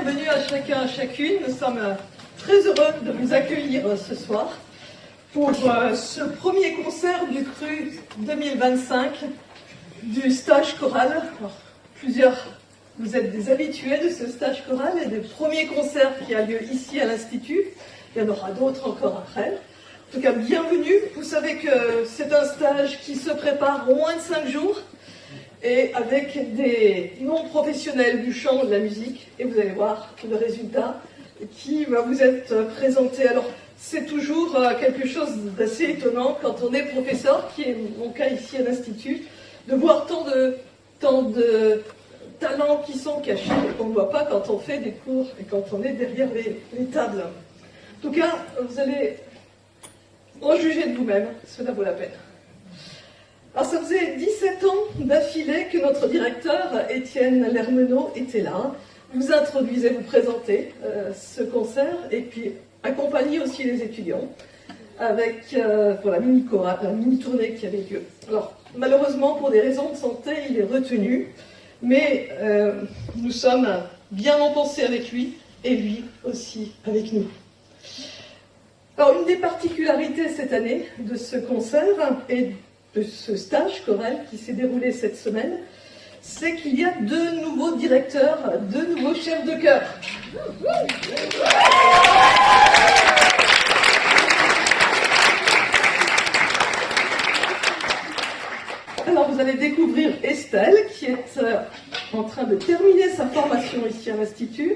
bienvenue à chacun, à chacune. Nous sommes très heureux de vous accueillir ce soir pour ce premier concert du CRU 2025 du stage choral. Alors, plusieurs, vous êtes des habitués de ce stage choral et des premiers concerts qui a lieu ici à l'Institut. Il y en aura d'autres encore après. En tout cas, bienvenue. Vous savez que c'est un stage qui se prépare en moins de 5 jours et avec des non-professionnels du chant, de la musique. Et vous allez voir le résultat qui va vous être présenté. Alors, c'est toujours quelque chose d'assez étonnant quand on est professeur, qui est mon cas ici à l'Institut, de voir tant de talents qui sont cachés et qu'on ne voit pas quand on fait des cours et quand on est derrière les tables. En tout cas, vous allez en juger de vous-même, cela vaut la peine. Alors ça faisait 17 ans d'affilée que notre directeur, Étienne Lermenot, était là. Vous introduisez, vous présentez ce concert et puis accompagnez aussi les étudiants avec pour la mini-tournée qui avait lieu. Alors malheureusement, pour des raisons de santé, il est retenu, mais nous sommes bien en pensée avec lui et lui aussi avec nous. Alors, une des particularités cette année de ce concert et de ce stage choral qui s'est déroulé cette semaine, c'est qu'il y a 2 nouveaux directeurs, 2 nouveaux chefs de chœur. Alors, vous allez découvrir Estelle, qui est en train de terminer sa formation ici à l'Institut,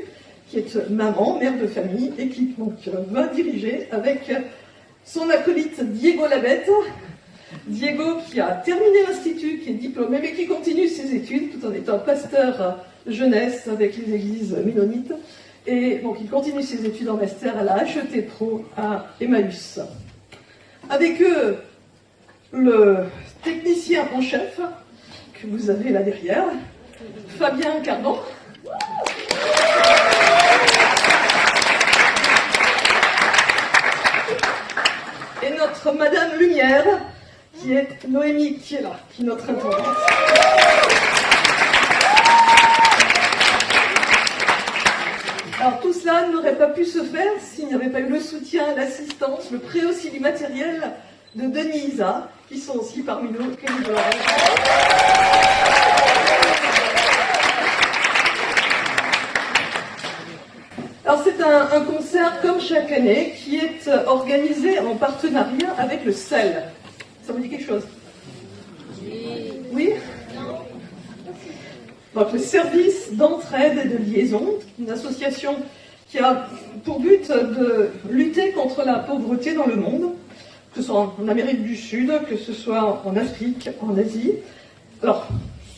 qui est maman, mère de famille, et qui donc va diriger avec son acolyte Diego Labette. Diego qui a terminé l'Institut, qui est diplômé, mais qui continue ses études, tout en étant pasteur jeunesse avec les églises mennonites. Et donc il continue ses études en master à la HET Pro à Emmaüs. Avec eux, le technicien en chef, que vous avez là derrière, Fabien Cardon. Et notre Madame Lumière, qui est Noémie, qui est là, qui est notre intendante. Alors tout cela n'aurait pas pu se faire s'il n'y avait pas eu le soutien, l'assistance, le prêt aussi du matériel de Denis et Isa, qui sont aussi parmi nous. Alors c'est un concert comme chaque année qui est organisé en partenariat avec le CEL. Ça vous dit quelque chose? Oui? Donc le service d'entraide et de liaison, une association qui a pour but de lutter contre la pauvreté dans le monde, que ce soit en Amérique du Sud, que ce soit en Afrique, en Asie. Alors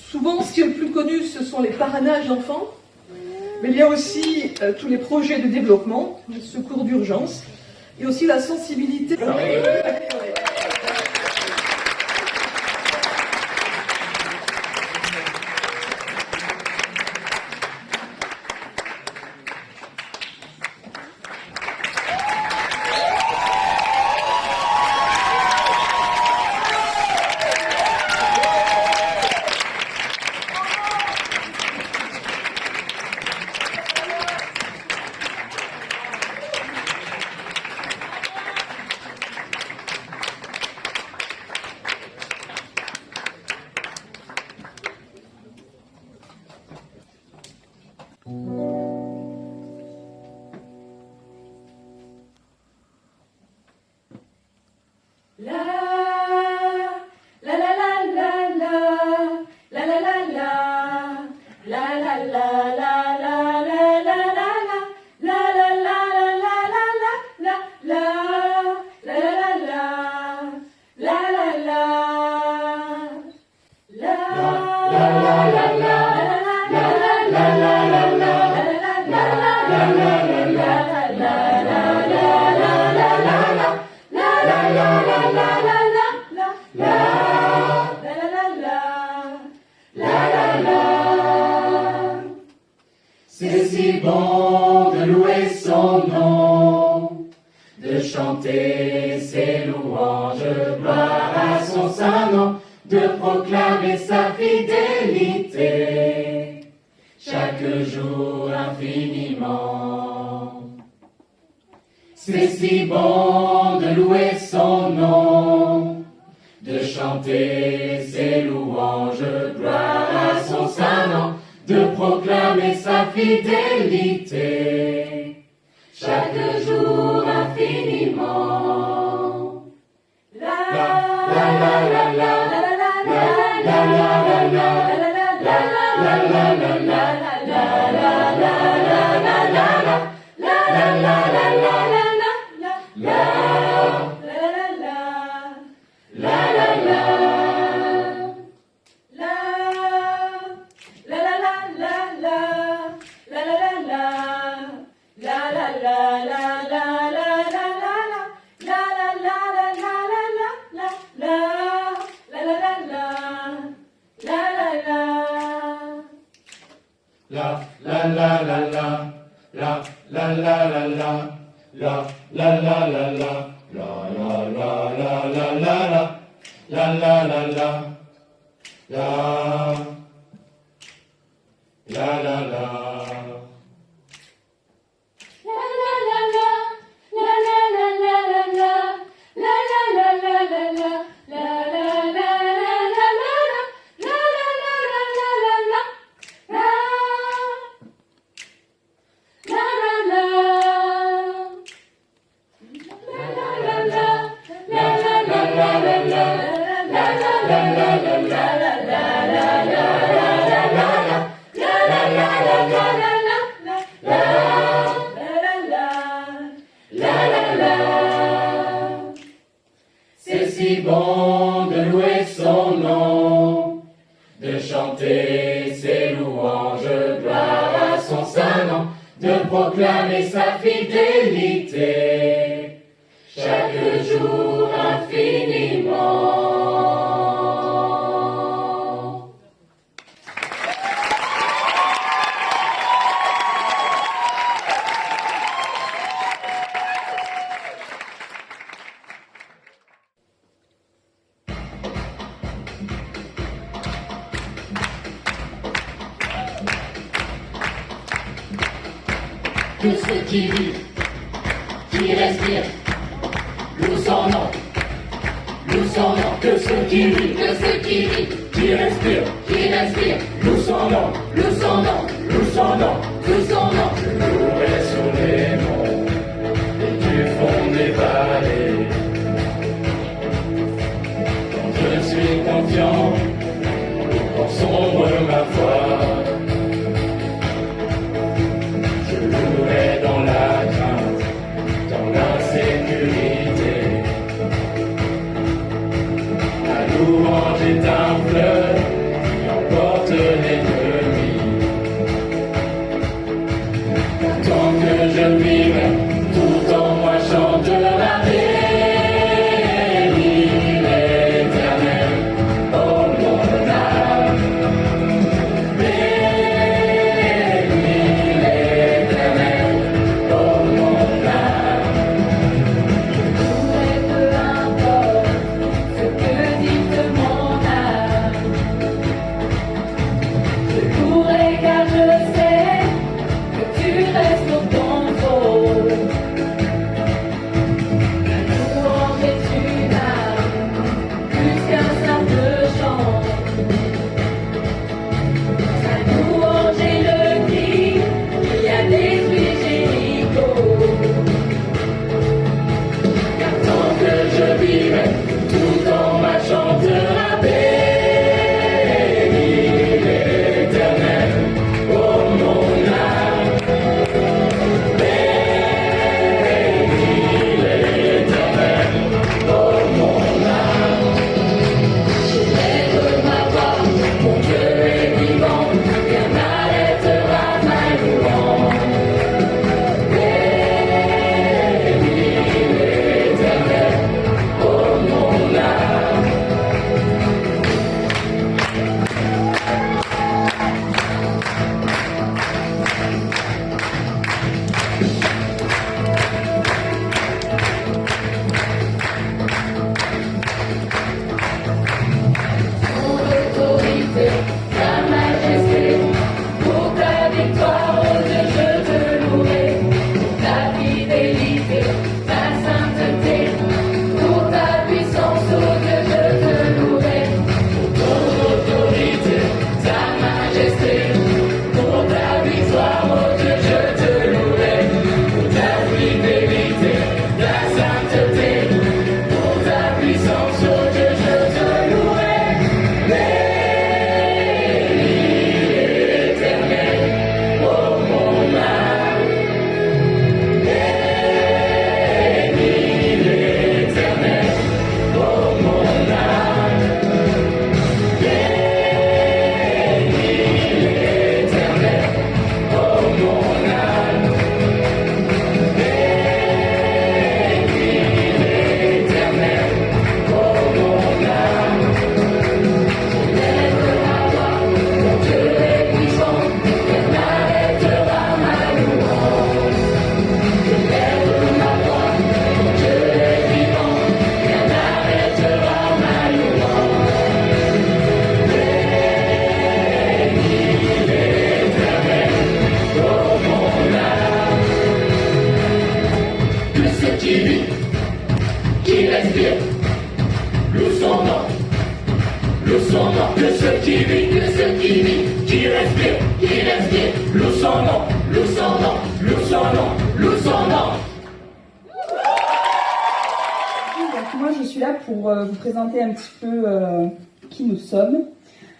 souvent ce qui est le plus connu, ce sont les parrainages d'enfants. Mais il y a aussi tous les projets de développement, les secours d'urgence, et aussi la sensibilité. C'est si bon de louer son nom, de chanter ses louanges, gloire à son saint nom, de proclamer sa fidélité. chaque jour infiniment. C'est si bon de louer son nom, de chanter ses louanges, gloire à son saint nom, de proclamer sa fidélité, chaque jour infiniment. La la la la la la la la la la la C'est si bon de louer son nom, de chanter ses louanges, gloire à son saint nom, de proclamer sa fidélité, chaque jour infiniment. Que ceux qui vivent, qui respirent, louent son nom, que ceux qui vivent, qui respirent, louent son nom, louent son nom. Je louerai sur les monts et du fond des vallées. Quand je suis confiant, quand sombre ma foi, dans la crainte, dans l'insécurité. La louange est un fleuve qui emporte l'ennemi. soir, mon Dieu, je te louerai pour ta fidélité, ta sainteté, pour ta puissance, oh Dieu, je te louerai. Béni l'Éternel, oh mon âme. Béni l'Éternel, oh mon âme. Qui vit, qui respire, loue son nom, que ceux qui vit, qui respire, loue son nom, loue son nom, loue son nom, loue son nom. Donc, moi, je suis là pour vous présenter un petit peu qui nous sommes.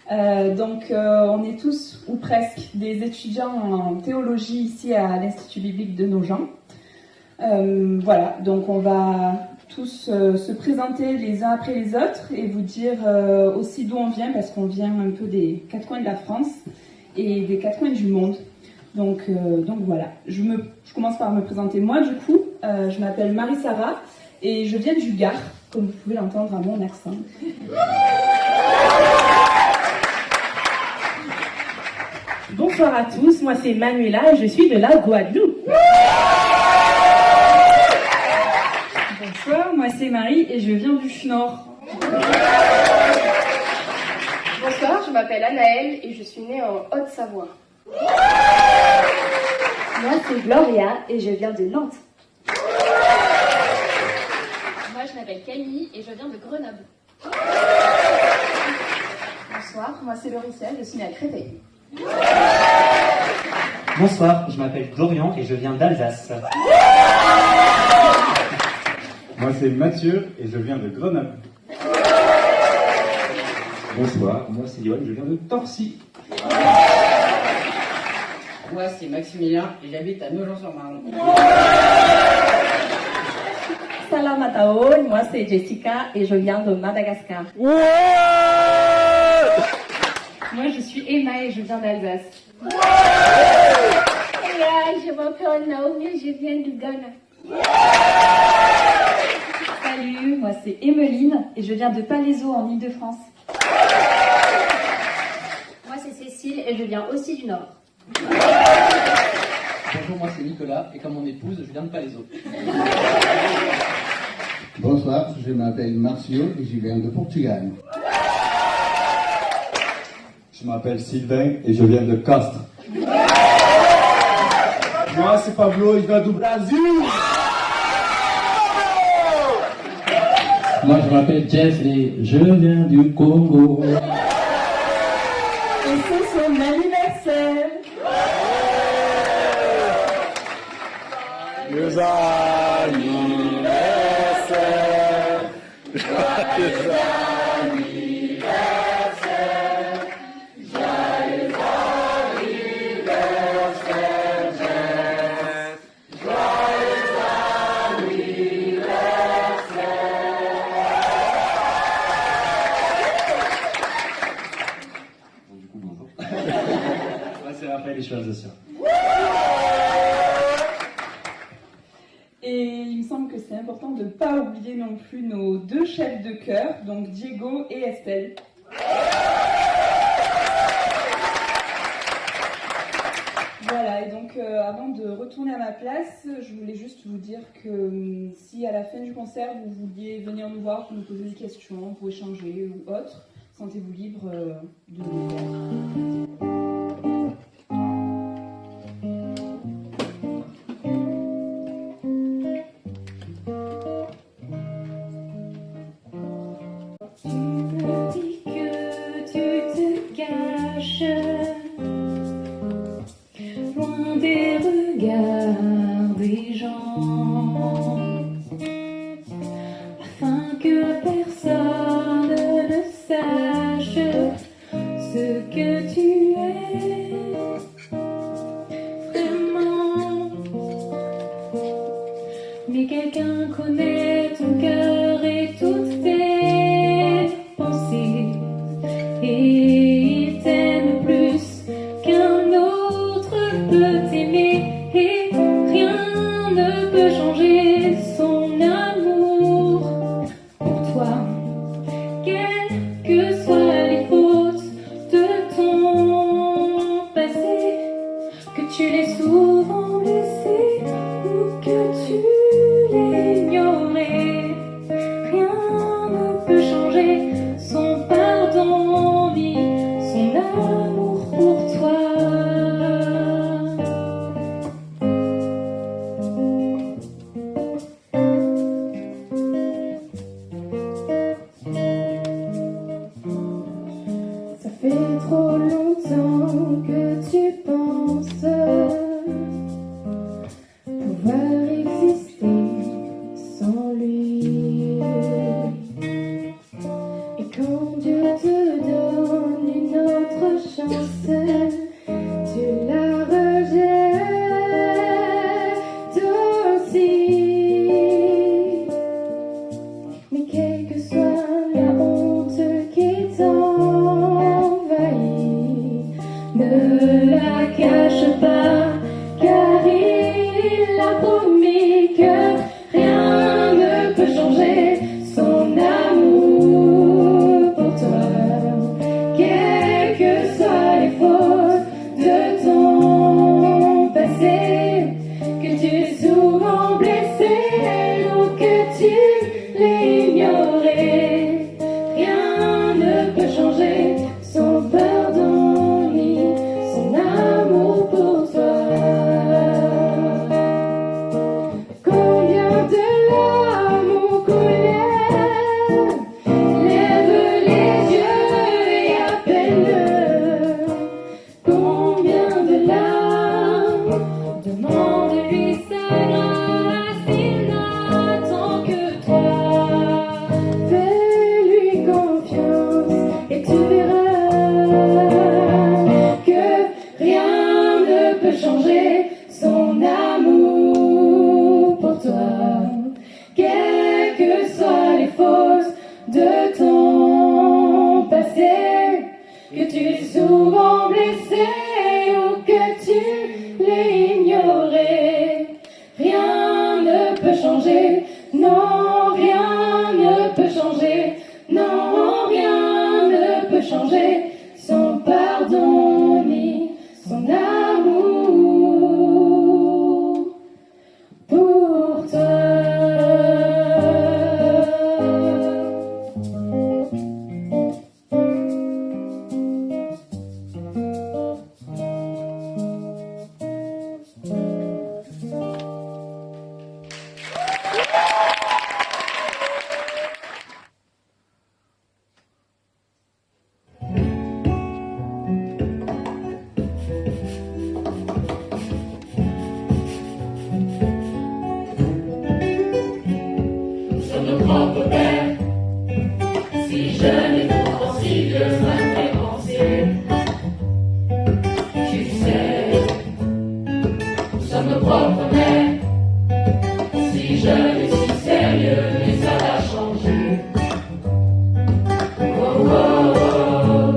On est tous, ou presque, des étudiants en théologie ici à l'Institut biblique de Nogent. Voilà, donc on va tous se présenter les uns après les autres et vous dire aussi d'où on vient, parce qu'on vient un peu des quatre coins de la France et des quatre coins du monde. Donc voilà, je commence par me présenter moi du coup. Je m'appelle Marie-Sarah et je viens du Gard, comme vous pouvez l'entendre à mon accent. Bonsoir à tous, moi c'est Manuela et je suis de la Guadeloupe. Bonsoir, moi c'est Marie et je viens du Nord. Bonsoir, je m'appelle Anaëlle et je suis née en Haute-Savoie. Moi c'est Gloria et je viens de Nantes. Moi je m'appelle Camille et je viens de Grenoble. Bonsoir, moi c'est Lauricelle, je suis née à Créteil. Bonsoir, je m'appelle Dorian et je viens d'Alsace. Moi c'est Mathieu et je viens de Grenoble. Bonsoir, moi c'est Yoann, je viens de Torcy. Moi c'est Maximilien et j'habite à Nogent-sur-Marne. Salam Ataol, moi c'est Jessica et je viens de Madagascar. Moi je suis Emma et je viens d'Alsace. Je m'appelle Naomi et je viens du Ghana. Salut, moi c'est Emmeline et je viens de Palaiseau en Ile-de-France. Moi c'est Cécile et je viens aussi du Nord. Bonjour, moi c'est Nicolas et comme mon épouse, je viens de Palaiseau. Bonsoir, je m'appelle Marcio et je viens de Portugal. Je m'appelle Sylvain et je viens de Castres. Moi c'est Pablo, je viens du Brésil. Moi je m'appelle Jeffrey, je viens du Congo. Et c'est son anniversaire. Les anniversaires. C'est Raphaël et je suis alsacien. Et il me semble que c'est important de ne pas oublier non plus nos deux chefs de chœur, donc Diego et Estelle. Voilà, et donc avant de retourner à ma place, je voulais juste vous dire que si à la fin du concert vous vouliez venir nous voir pour nous poser des questions, pour échanger ou autre, sentez-vous libre de le faire. Que tu te caches loin regard des gens, afin que personne ne sache ce que tu es vraiment. Mais quelqu'un connaît ton cœur et toutes tes pensées, et il t'aime plus qu'un autre peut t'aimer, et rien ne peut changer son amour pour toi. Quelles que soient les fautes de ton passé, que tu l'aies souvent blessé ou que tu l'ignorais, rien ne peut changer son pardon ni son amour pour toi. Ça fait trop longtemps que tu penses pouvoir exister sans lui. Et quand Dieu te donne une autre chance, tu la rejettes aussi. Mais quelle que soit la honte qui t'envahit, ne la cache pas, car il a promis que rien ne peut changer son amour pour toi. Quelles que soient les fautes de ton passé, que tu es souvent blessé ou que tu l'aies ignoré, rien ne peut changer son pardon ni son amour pour toi. Combien de larmes coulèrent, lève les yeux et appelle-le. Combien de larmes, demande-lui sa grâce, il n'attend que toi. Fais-lui confiance et tu verras que rien ne peut changer son amour pour toi. Quelles que soient les fautes de ton passé, que tu es souvent blessé ou que tu l'aies ignoré, rien ne peut changer, non, rien ne peut changer, non, rien ne peut changer son pardon ni son amour pour toi. Sur nos propres pères, si jeune et pourtant si vieux, ça me fait penser. Tu sais, nous sommes nos propres mères, si jeunes et si sérieux, mais ça va changer. Oh, oh, oh.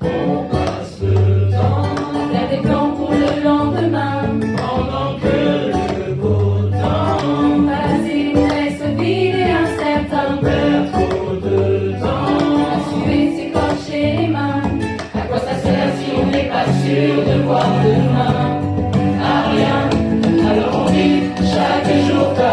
On passe le temps à faire des plans pour le lendemain, pendant que le beau temps passé nous laisse vide et incertain. Perd trop de temps à suer, s'écorcher les mains. À quoi ça sert si on n'est pas sûr de voir demain? À rien, alors on vit chaque jour comme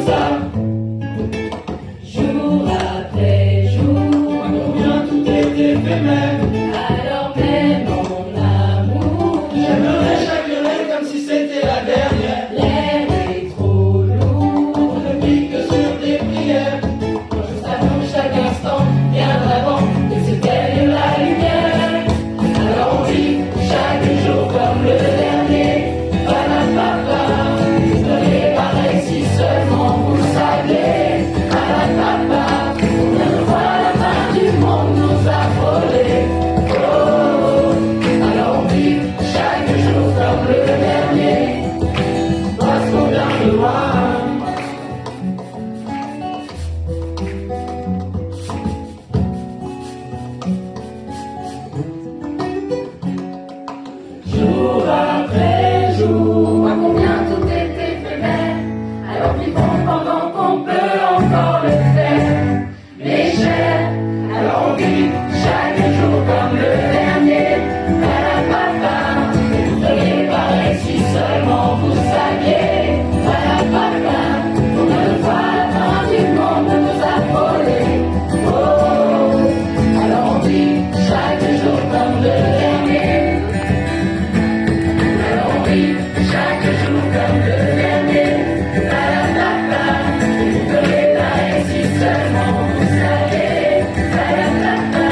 ça. Jour après jour, combien tout est éphémère. Alors même mon amour, j'aimerais chaque journée comme si c'était la dernière. L'air est trop lourd, on ne vit que sur des prières. Quand je s'annonce chaque instant, bien avant que s'éteigne la lumière. Alors on vit chaque jour comme le dernier. Palapapa, désolé pareil si seulement vous saviez. Palapapa, combien de fois la fin du monde nous a frôlés. Oh, alors on vit chaque jour comme le dernier. Parce qu'on vient de loin. Jour après jour, à combien tout est éphémère. Alors vivons pendant qu'on peut encore le faire. Mes chers, alors on vit chaque jour comme le dernier. Palapapa, désolé pareil si seulement vous saviez. Palapapa, combien de fois la fin du monde nous a frôlés. Oh, alors on vit chaque jour comme le dernier. Chaque jour comme le dernier. Palapapa, désolé pareil si seulement vous saviez. Palapapa,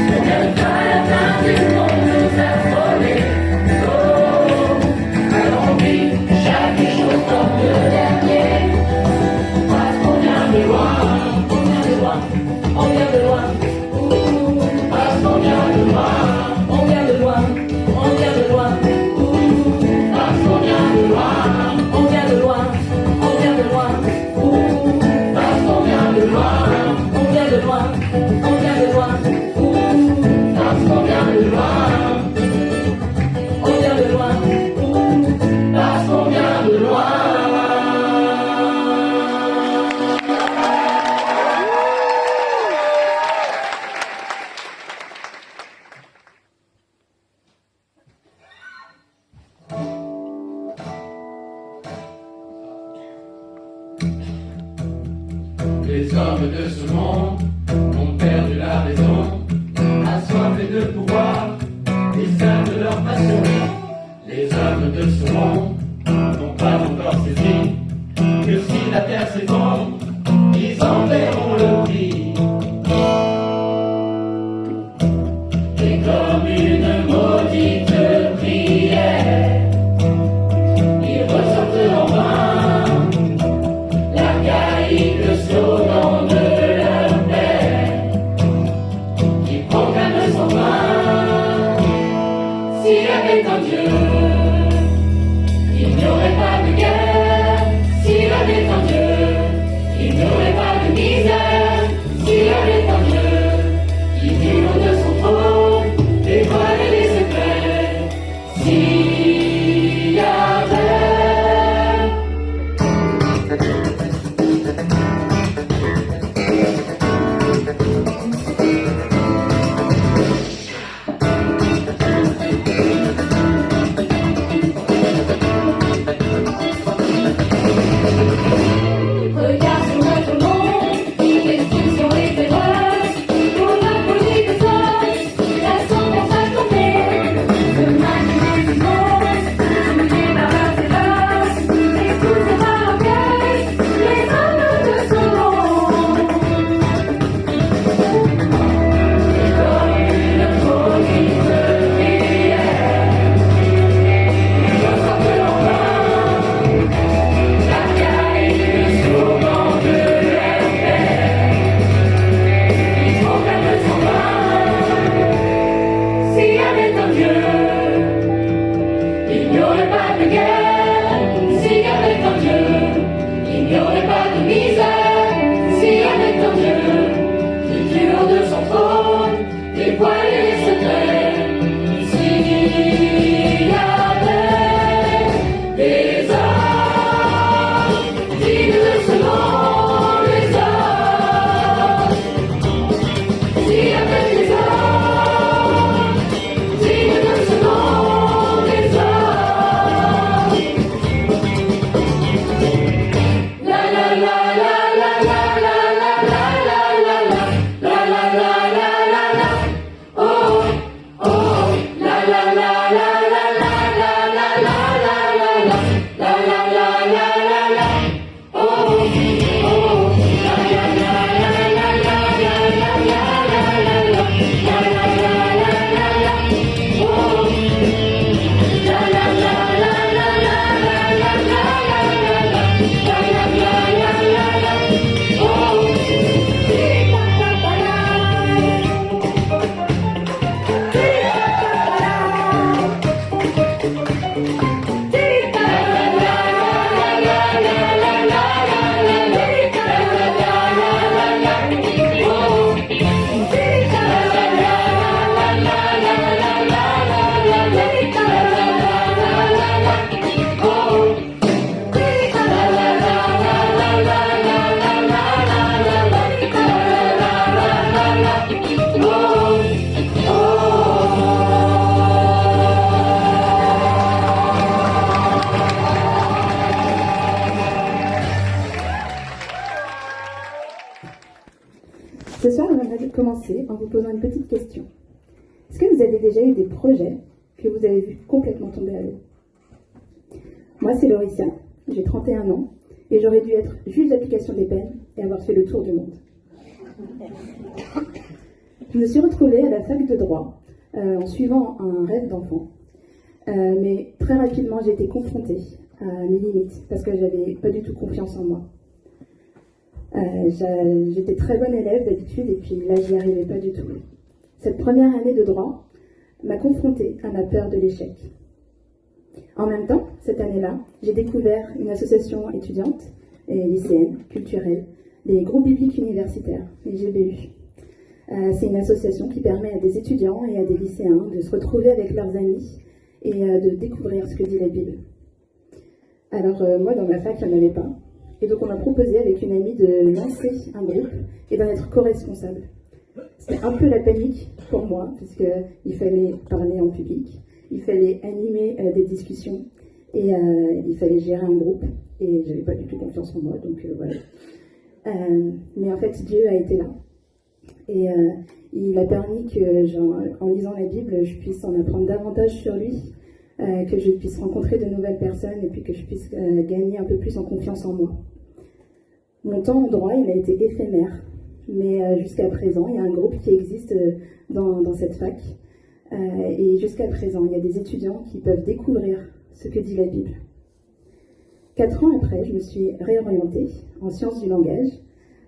combien de fois la fin du monde nous a frôlés. Oh, alors on vit chaque jour comme le dernier. Parce qu'on vient de loin, on vient de loin, on vient de loin. Parce qu'on vient de loin, on vient de loin, on vient de loin. Parce qu'on vient de loin, on vient de loin, on vient de loin. Parce qu'on vient de loin, on vient de loin, on vient de loin. Parce qu'on vient de loin, on vient de loin. Parce qu'on vient de loin. Les hommes de ce monde ont perdu la raison, assoiffés de pouvoir, ils servent de leur passion. Les hommes de ce monde n'ont pas encore saisi que si la terre s'effondre, ils en paieront le prix. Et comme une maudite prière, ils ressortent en vain l'archaïque slogan de leur père, qui proclame son pain. S'il y avait un Dieu, il n'y aurait pas de guerre. S'il y avait un Dieu, il n'y aurait pas de misère. S'il y avait un Dieu, qui vit de son trône, dévoile les secrets. S'il y avait Ce soir, j'aimerais commencer en vous posant une petite question. Est-ce que vous avez déjà eu des projets que vous avez vus complètement tomber à l'eau? Moi, c'est Lauricia, j'ai 31 ans et j'aurais dû être juge d'application des peines et avoir fait le tour du monde. Je me suis retrouvée à la fac de droit en suivant un rêve d'enfant. Mais très rapidement, j'ai été confrontée à mes limites parce que j'avais pas du tout confiance en moi. J'étais très bonne élève d'habitude et puis là, j'y arrivais pas du tout. Cette première année de droit m'a confrontée à ma peur de l'échec. En même temps, cette année-là, j'ai découvert une association étudiante et lycéenne, culturelle, des groupes bibliques universitaires, les GBU. C'est une association qui permet à des étudiants et à des lycéens de se retrouver avec leurs amis et de découvrir ce que dit la Bible. Alors moi, dans ma fac, il n'y en avait pas. Et donc on m'a proposé avec une amie de lancer un groupe et d'en être co-responsable. C'était un peu la panique pour moi, puisqu'il fallait parler en public, il fallait animer des discussions et il fallait gérer un groupe. Et j'avais pas du tout confiance en moi, donc voilà. Mais en fait, Dieu a été là. Et il a permis que, en lisant la Bible, je puisse en apprendre davantage sur lui, que je puisse rencontrer de nouvelles personnes et puis que je puisse gagner un peu plus en confiance en moi. Mon temps en droit, il a été éphémère, mais jusqu'à présent, il y a un groupe qui existe dans cette fac. Et jusqu'à présent, il y a des étudiants qui peuvent découvrir ce que dit la Bible. 4 ans après, je me suis réorientée en sciences du langage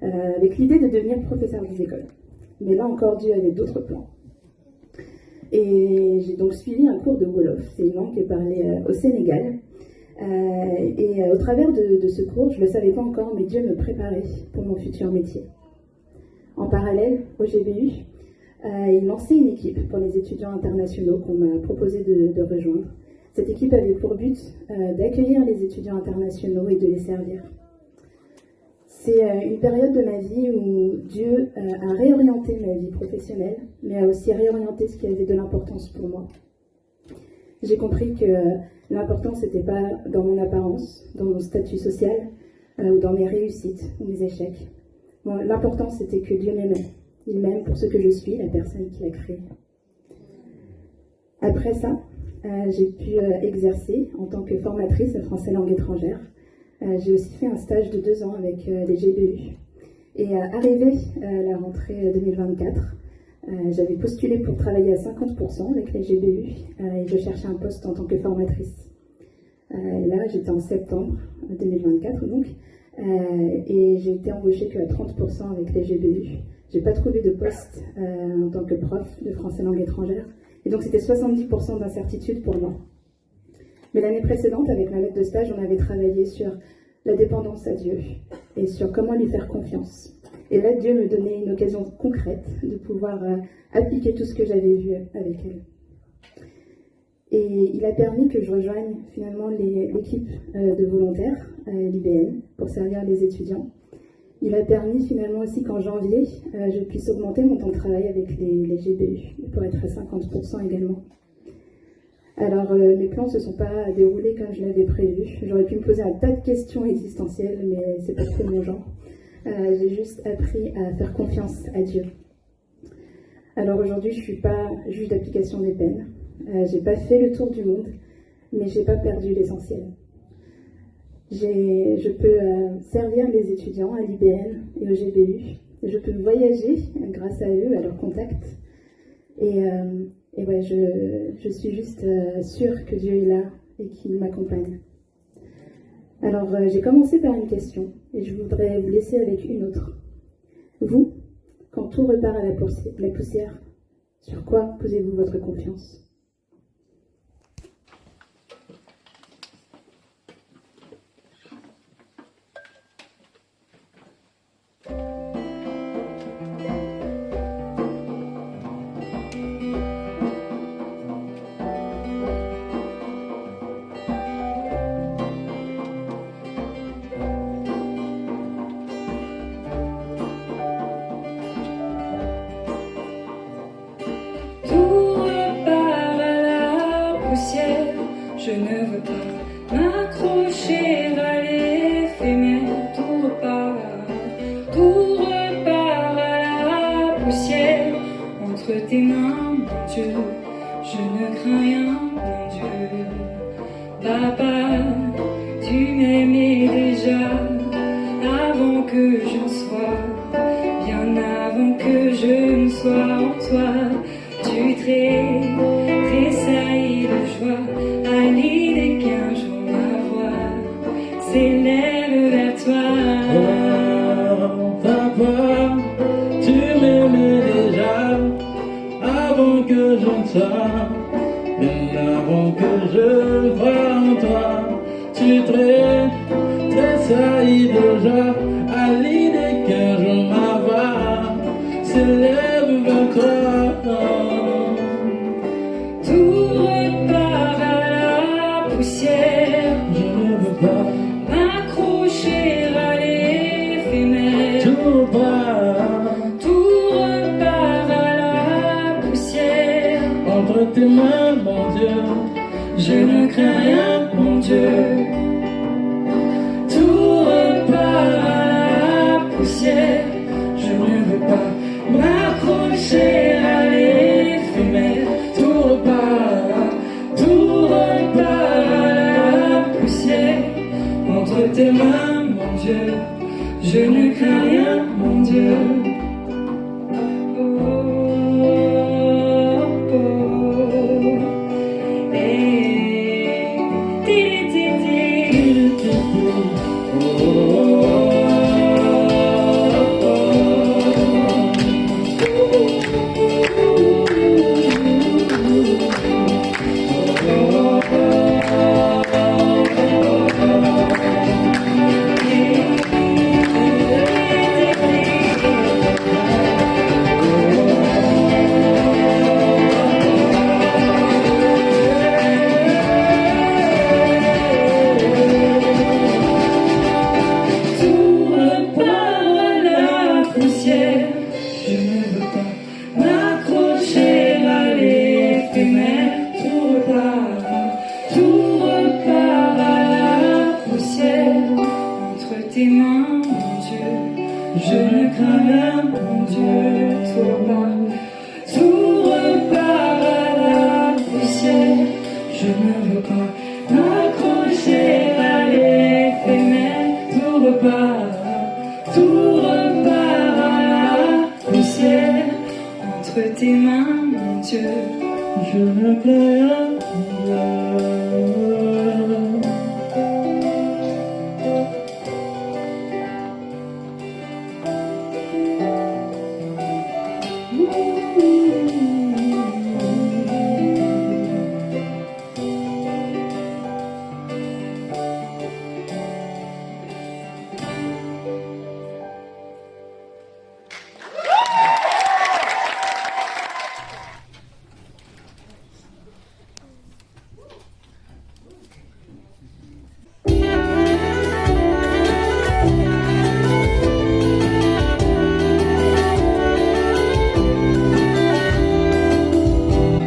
avec l'idée de devenir professeur des écoles. Mais là encore, Dieu avait d'autres plans. Et j'ai donc suivi un cours de Wolof, c'est une langue qui est parlée au Sénégal. Et au travers de ce cours, je ne le savais pas encore, mais Dieu me préparait pour mon futur métier. En parallèle, au GBU, il lançait une équipe pour les étudiants internationaux qu'on m'a proposé de rejoindre. Cette équipe avait pour but d'accueillir les étudiants internationaux et de les servir. C'est une période de ma vie où Dieu a réorienté ma vie professionnelle, mais a aussi réorienté ce qui avait de l'importance pour moi. J'ai compris que l'important, c'était pas dans mon apparence, dans mon statut social, ou dans mes réussites ou mes échecs. Bon, l'important, c'était que Dieu m'aimait. Il m'aime pour ce que je suis, la personne qui l'a créé. Après ça, j'ai pu exercer en tant que formatrice de français langue étrangère. J'ai aussi fait un stage de 2 ans avec les GBU. Et arrivé à la rentrée 2024, j'avais postulé pour travailler à 50% avec les GBU et je cherchais un poste en tant que formatrice. Là, j'étais en septembre 2024 donc, et j'ai été embauchée qu'à 30% avec les GBU. J'ai pas trouvé de poste en tant que prof de français langue étrangère et donc c'était 70% d'incertitude pour moi. Mais l'année précédente, avec ma maître de stage, on avait travaillé sur la dépendance à Dieu et sur comment lui faire confiance. Et là, Dieu me donnait une occasion concrète de pouvoir appliquer tout ce que j'avais vu avec elle. Et il a permis que je rejoigne finalement l'équipe de volontaires, l'IBN, pour servir les étudiants. Il a permis finalement aussi qu'en janvier, je puisse augmenter mon temps de travail avec les GBU, pour être à 50% également. Alors, mes plans ne se sont pas déroulés comme je l'avais prévu. J'aurais pu me poser un tas de questions existentielles, mais c'est pas trop mon genre. J'ai juste appris à faire confiance à Dieu. Alors aujourd'hui, je ne suis pas juge d'application des peines. J'ai pas fait le tour du monde, mais j'ai pas perdu l'essentiel. Je peux servir les étudiants à l'IBN et au GBU. Je peux voyager grâce à eux, à leur contact. Et ouais, je suis juste sûre que Dieu est là et qu'il m'accompagne. Alors, j'ai commencé par une question et je voudrais vous laisser avec une autre. Vous, quand tout repart à la poussière, sur quoi posez-vous votre confiance ? Je ne veux pas m'accrocher à l'éphémère. Tout repart à la poussière. Entre tes mains, mon Dieu, je ne crains rien, mon Dieu. Papa, tu m'aimais déjà avant que j'en sois, bien avant que je ne sois en toi. Tu tressaillis de joie à l'idée qu'un jour ma voix s'élève vers toi. Oh, papa, tu m'aimais déjà avant que je ne sois, bien avant que je ne croie en toi. Tu tressaillis de joie à l'idée qu'un jour ma voix s'élève vers toi. Tout repart à la poussière. Je ne veux pas m'accrocher à l'éphémère. Tout repart à la poussière. Entre tes mains, mon Dieu, je ne crains rien, mon Dieu. Tout repart à la poussière. Je ne veux pas m'accrocher à l'éphémère. Tout repart à la poussière. Entre tes mains, mon Dieu, je ne crains rien, mon Dieu.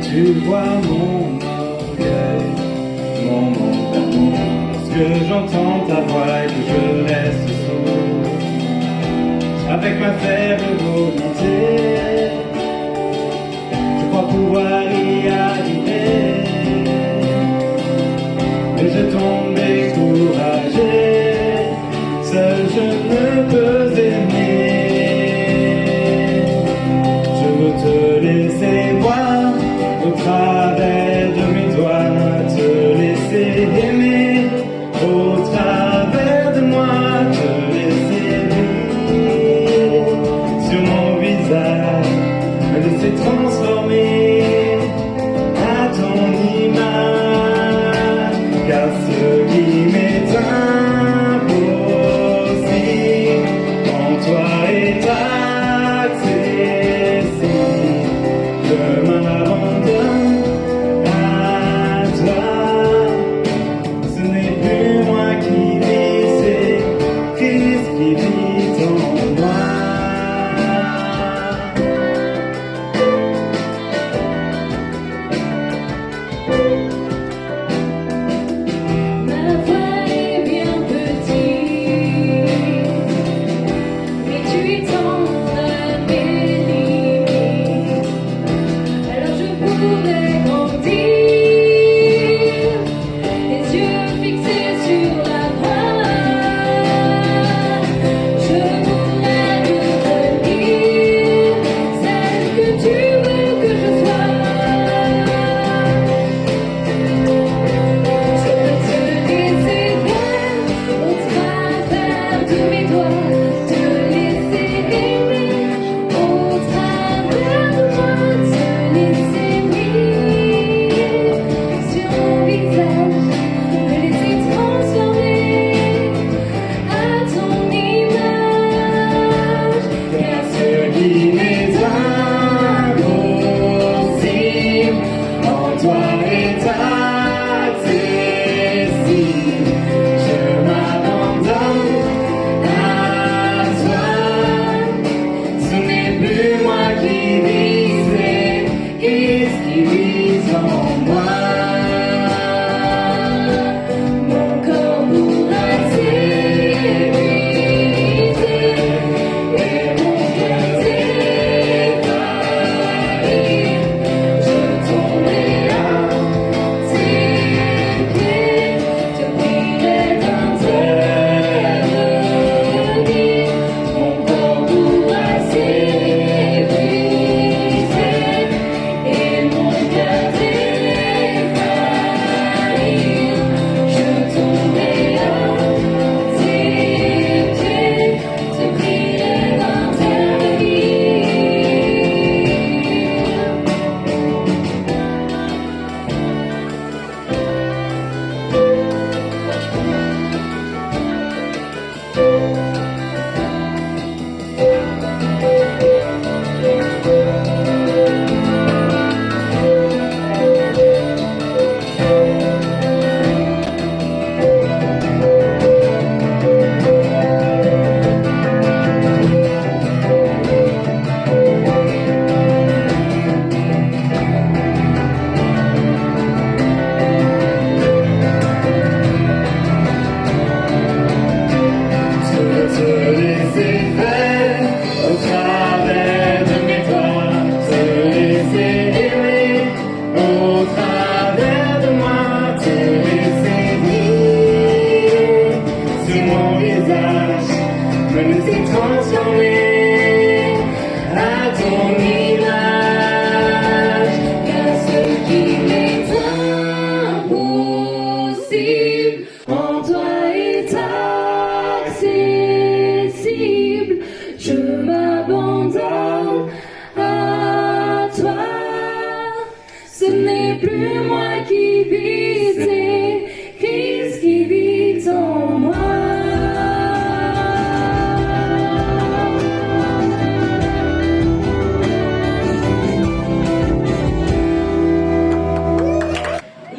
Tu vois mon orgueil, mon manque d'amour, lorsque j'entends ta voix et que je reste sourd. Avec ma faible volonté, je crois pouvoir y arriver.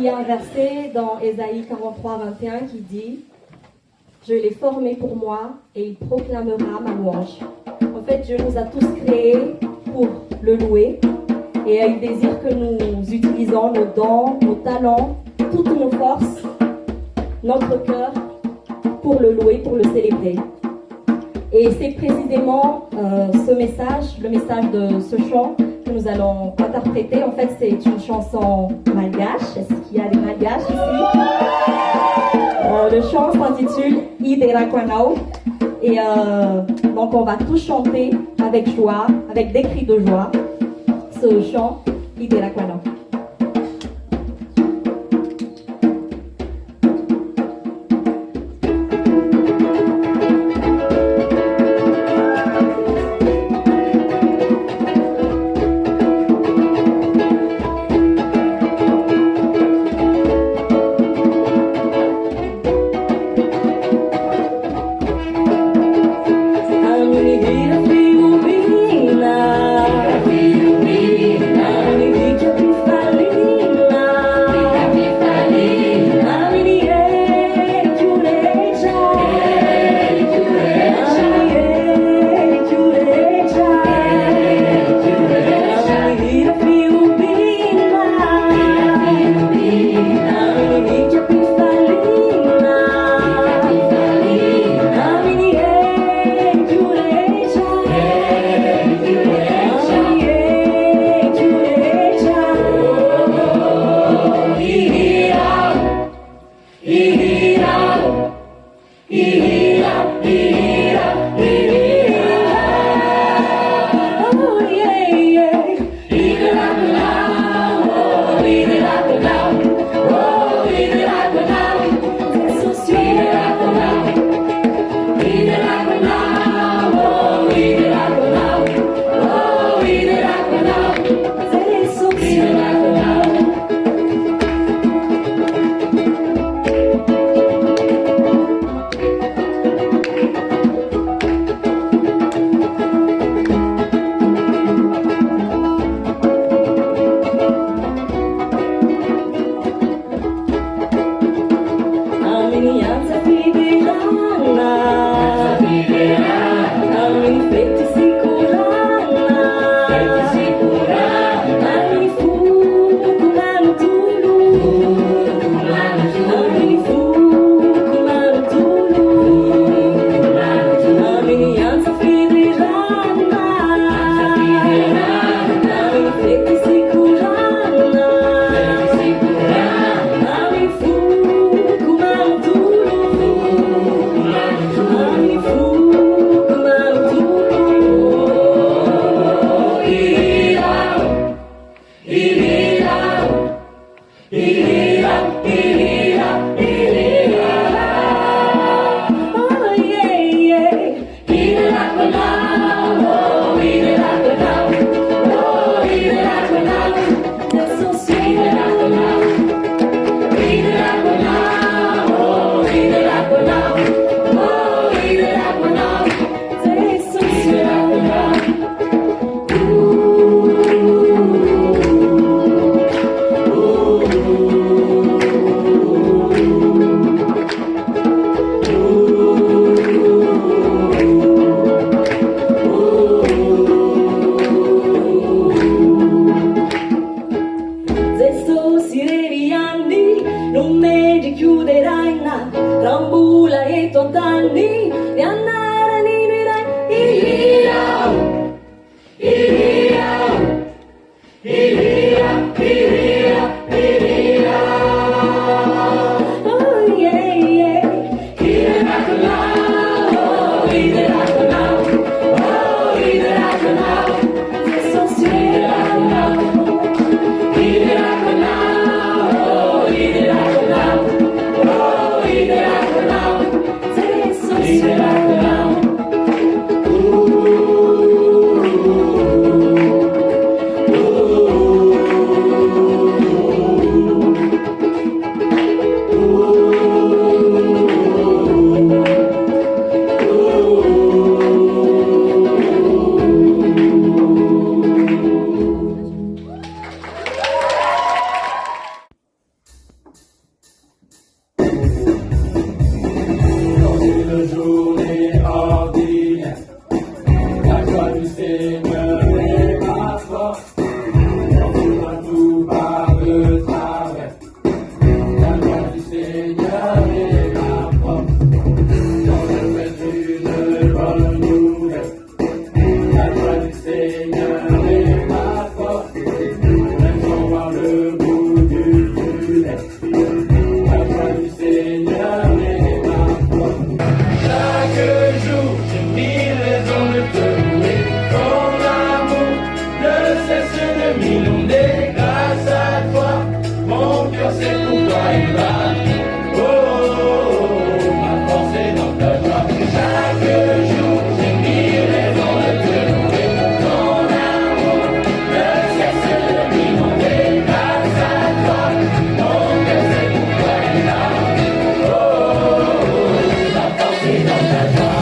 y a un verset dans Ésaïe 43, 21 qui dit « Je l'ai formé pour moi et il proclamera ma louange ». En fait, Dieu nous a tous créés pour le louer et il désire que nous utilisons nos dons, nos talents, toutes nos forces, notre cœur pour le louer, pour le célébrer. Et c'est précisément ce message, le message de ce chant que nous allons interpréter. En fait, c'est une chanson malgache. Est-ce qu'il y a des malgaches ici? Le chant s'intitule Ideraquanao. Et donc, on va tous chanter avec joie, avec des cris de joie, ce chant Ideraquanao. Ideraquanao. journée ordinaire. La joie du Seigneur est ma force. Quand tu vois tout par le travers. La joie du Seigneur est ma force. Quand je fais une bonne nouvelle. La joie du Seigneur est ma force. Même sans voir le bout du tunnel. La joie du Seigneur est ma force. Chaque jour, j'ai mille raisons de te louer. Ton amour ne cesse de m'inonder. Grâce à toi, mon cœur sait pourquoi il bat. Oh, oh, oh, ma force est dans ta joie. Chaque jour, j'ai mille raisons de te louer. Ton amour ne cesse de m'inonder. Grâce à toi, mon cœur sait pourquoi il bat. Oh, oh, oh, ma force est dans ta joie.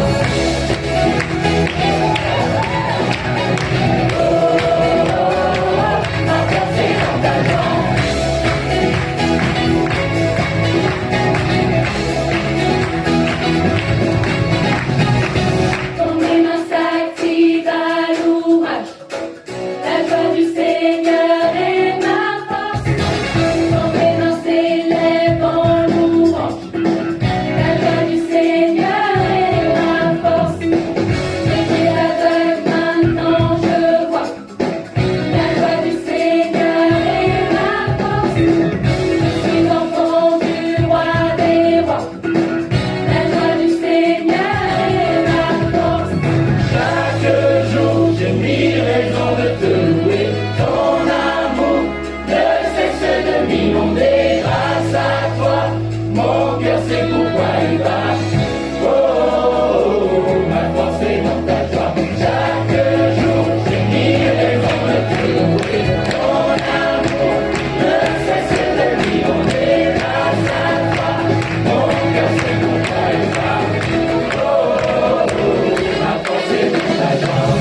Quand mes mains s'activent à l'ouvrage, la joie du Seigneur est ma force. Quand mes mains s'élèvent en louange, la joie du Seigneur est ma force. J'étais aveugle, maintenant je vois. La joie du Seigneur est ma force. Je suis enfant du roi des rois. La joie du Seigneur est ma force. Chaque jour, j'ai mille raisons de te louer. Ton amour ne cesse de m'inonder. Grâce à toi, mon cœur sait pourquoi il bat. Oh, oh, oh, ma force est dans ta joie. Chaque jour, j'ai mille raisons de te louer. Ton amour ne cesse de m'inonder. Grâce à toi, mon cœur sait pourquoi il bat. Oh, oh, oh, ma force est dans ta joie.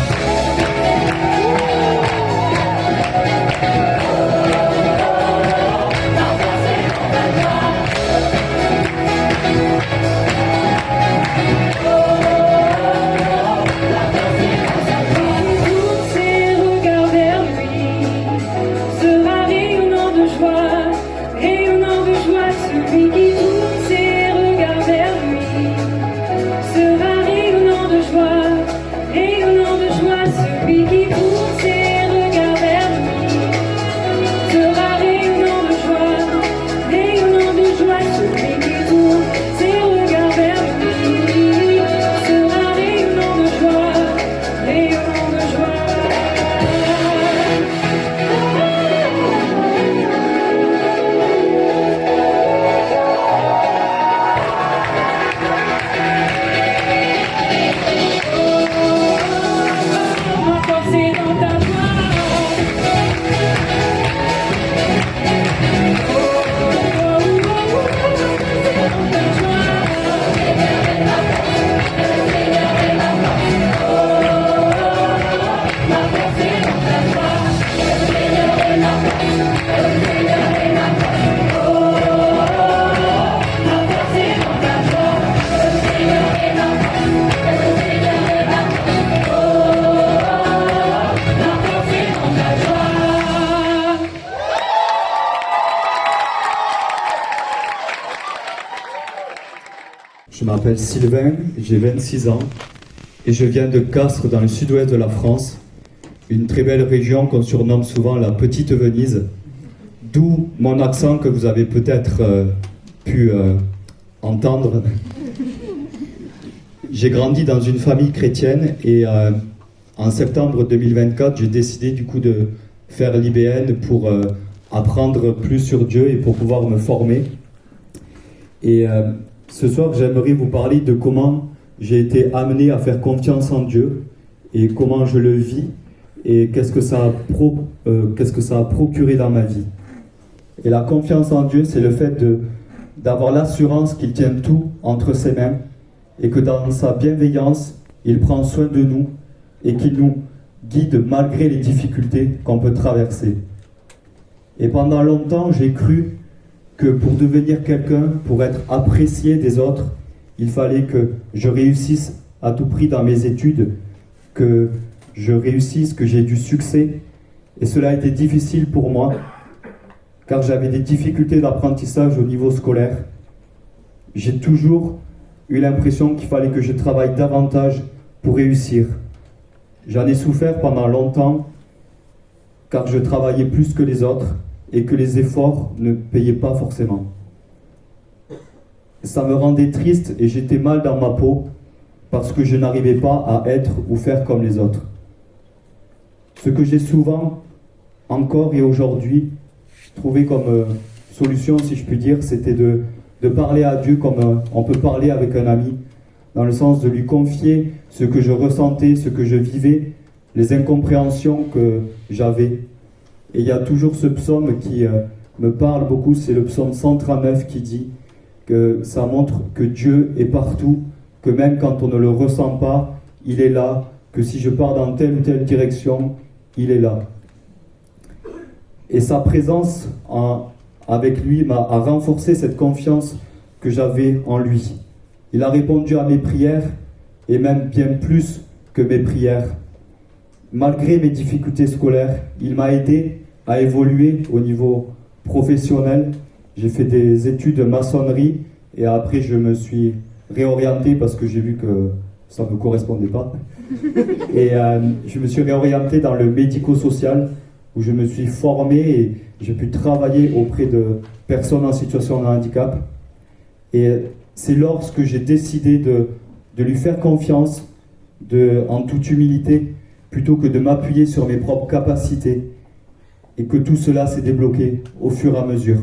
Tous ses regards vers lui sera rayonnant de joie, celui qui tourne ses regards vers lui sera rayonnant de joie, celui qui tourne ses regards vers lui sera rayonnant de joie, celui qui tourne ses regards vers lui sera rayonnant de joie. Ma force est dans ta joie. Je m'appelle Sylvain, j'ai 26 ans et je viens de Castres dans le sud-ouest de la France, une très belle région qu'on surnomme souvent la Petite Venise, d'où mon accent que vous avez peut-être pu entendre. J'ai grandi dans une famille chrétienne et en septembre 2024, j'ai décidé du coup de faire l'IBN pour apprendre plus sur Dieu et pour pouvoir me former. Et ce soir, j'aimerais vous parler de comment j'ai été amené à faire confiance en Dieu et comment je le vis et qu'est-ce que ça a procuré dans ma vie. Et la confiance en Dieu, c'est le fait d'avoir l'assurance qu'il tient tout entre ses mains et que dans sa bienveillance, il prend soin de nous et qu'il nous guide malgré les difficultés qu'on peut traverser. Et pendant longtemps, j'ai cru que pour devenir quelqu'un, pour être apprécié des autres, Il fallait que je réussisse à tout prix dans mes études, que je réussisse, que j'ai du succès. Et cela a été difficile pour moi, car j'avais des difficultés d'apprentissage au niveau scolaire. J'ai toujours eu l'impression qu'il fallait que je travaille davantage pour réussir. J'en ai souffert pendant longtemps, car je travaillais plus que les autres et que les efforts ne payaient pas forcément. Ça me rendait triste et j'étais mal dans ma peau parce que je n'arrivais pas à être ou faire comme les autres. Ce que j'ai souvent, encore et aujourd'hui, trouvé comme solution, si je puis dire, c'était de parler à Dieu comme on peut parler avec un ami, dans le sens de lui confier ce que je ressentais, ce que je vivais, les incompréhensions que j'avais. Et il y a toujours ce psaume qui me parle beaucoup, c'est le psaume 139 qui dit que ça montre que Dieu est partout, que même quand on ne le ressent pas, il est là, que si je pars dans telle ou telle direction, il est là. Et sa présence avec lui a renforcé cette confiance que j'avais en lui. Il a répondu à mes prières, et même bien plus que mes prières. Malgré mes difficultés scolaires, il m'a aidé à évoluer au niveau professionnel. J'ai fait des études de maçonnerie et après je me suis réorienté parce que j'ai vu que ça ne me correspondait pas. Et je me suis réorienté dans le médico-social où je me suis formé et j'ai pu travailler auprès de personnes en situation de handicap. Et c'est lorsque j'ai décidé de lui faire confiance en toute humilité plutôt que de m'appuyer sur mes propres capacités et que tout cela s'est débloqué au fur et à mesure.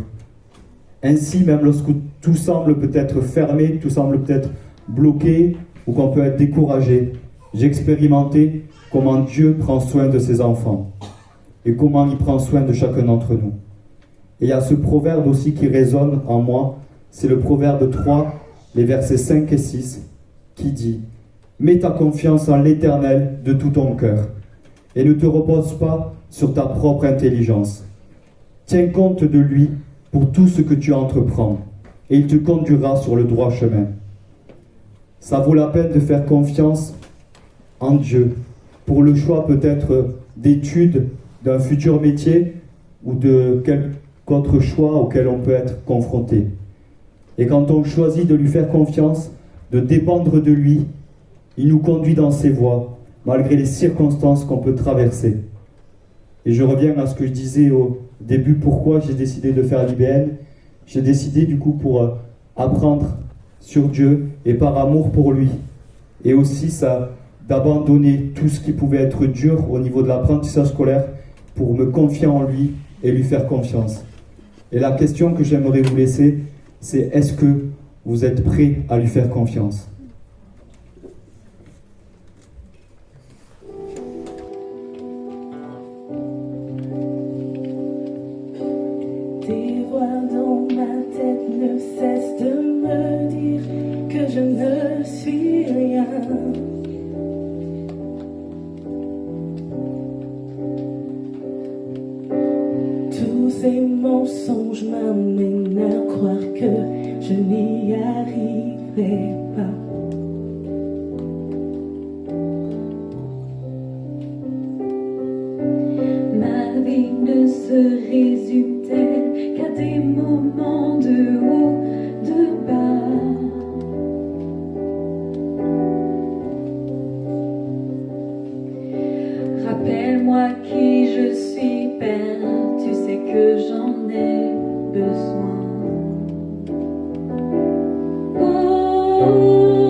Ainsi, même lorsque tout semble peut-être fermé, tout semble peut-être bloqué ou qu'on peut être découragé, j'ai expérimenté comment Dieu prend soin de ses enfants et comment il prend soin de chacun d'entre nous. Et il y a ce proverbe aussi qui résonne en moi, c'est le proverbe 3, les versets 5 et 6, qui dit « Mets ta confiance en l'Éternel de tout ton cœur et ne te repose pas sur ta propre intelligence. Tiens compte de lui pour tout ce que tu entreprends et il te conduira sur le droit chemin. » Ça vaut la peine de faire confiance en Dieu pour le choix peut-être d'études, d'un futur métier ou de quelque autre choix auquel on peut être confronté. Et quand on choisit de lui faire confiance, de dépendre de lui, il nous conduit dans ses voies, malgré les circonstances qu'on peut traverser. Et je reviens à ce que je disais au début, pourquoi j'ai décidé de faire l'IBN. J'ai décidé du coup pour apprendre sur Dieu et par amour pour lui. Et aussi ça, d'abandonner tout ce qui pouvait être dur au niveau de l'apprentissage scolaire pour me confier en lui et lui faire confiance. Et la question que j'aimerais vous laisser, c'est est-ce que vous êtes prêts à lui faire confiance ? Des voix dans ma tête ne cessent de me dire que je ne suis rien. Tous ces mensonges m'amènent à croire que je n'y arriverai pas. Ma vie ne se résume-t-elle qu'à des moments de haut, de bas? Rappelle-moi qui je suis, Père, tu sais que j'en ai besoin. Oh,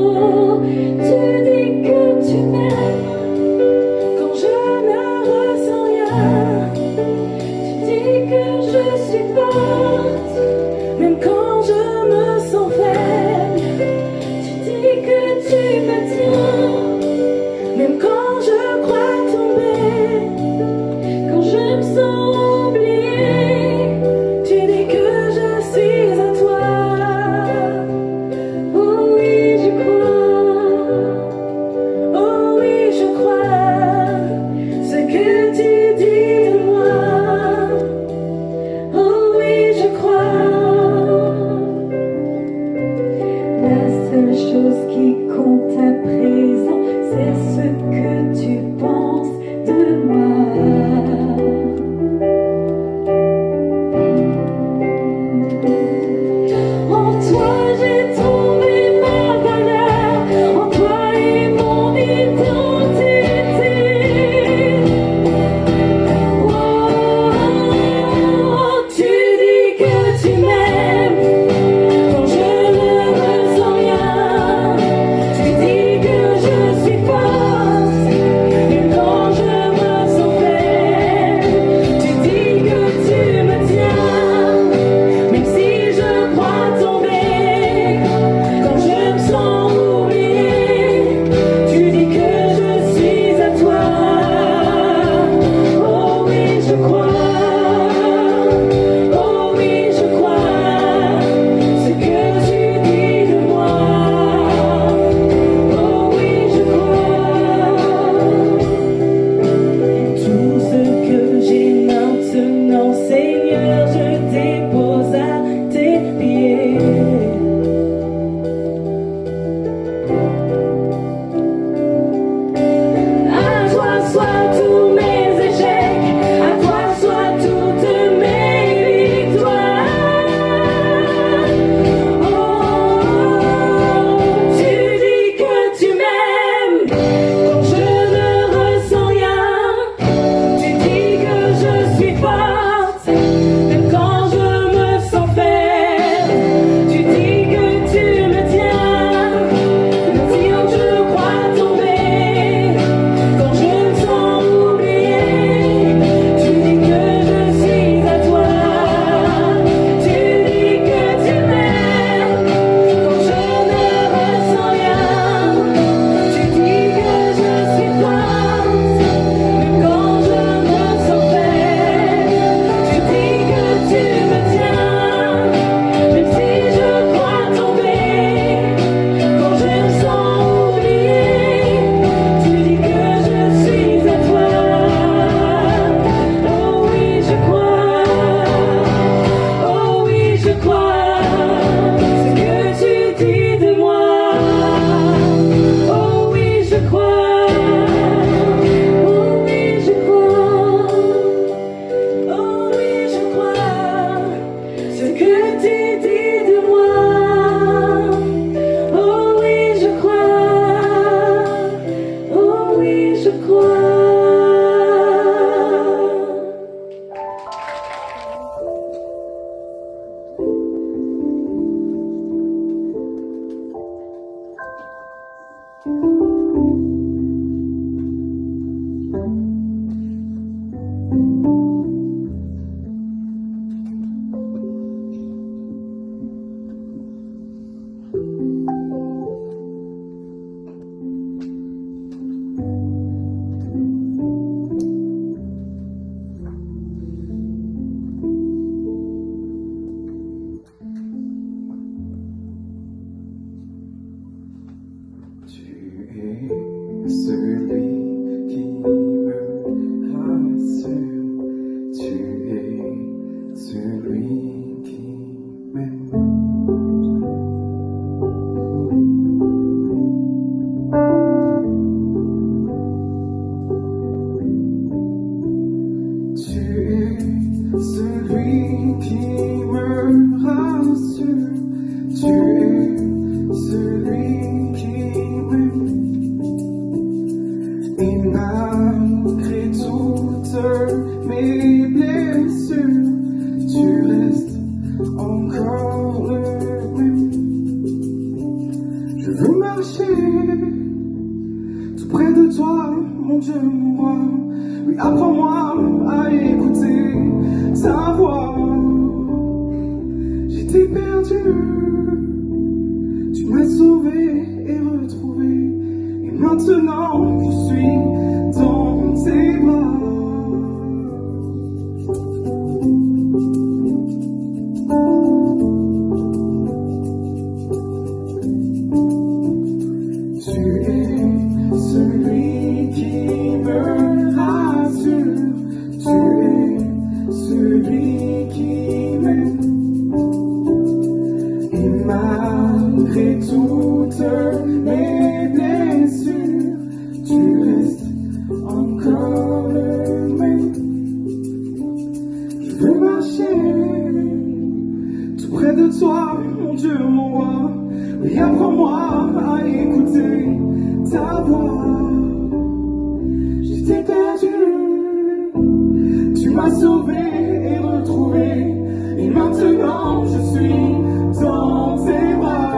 tu dis de moi? Oh oui, je crois. Oh oui, je crois. Celui qui me rassure, tu es celui qui m'aime. Tu es celui qui me rassure, tu es celui qui m'aime. Et malgré toutes mes blessures, tu restes encore le même. Je veux marcher tout près de toi, mon Dieu, mon roi. Oui, apprends-moi à écouter ta voix. J'étais perdu, tu m'as sauvé et retrouvé. Et maintenant, je suis dans tes bras. Tu es celui qui me rassure. Tu es celui qui m'aime. Et malgré toutes mes blessures, tu restes encore le même. Je veux marcher tout près de toi, mon Dieu, mon roi. Oui, apprends-moi à écouter ta voix. J'étais perdu, tu m'as sauvé et retrouvé. Et maintenant, je suis dans tes bras.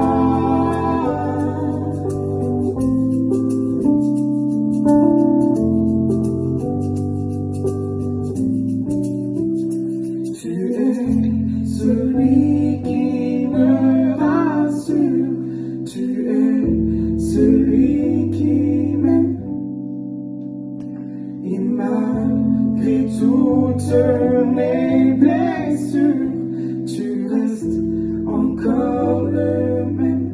Tu es celui qui me rassure. Tu es celui qui m'aime. Et malgré toutes mes blessures, tu restes encore le même.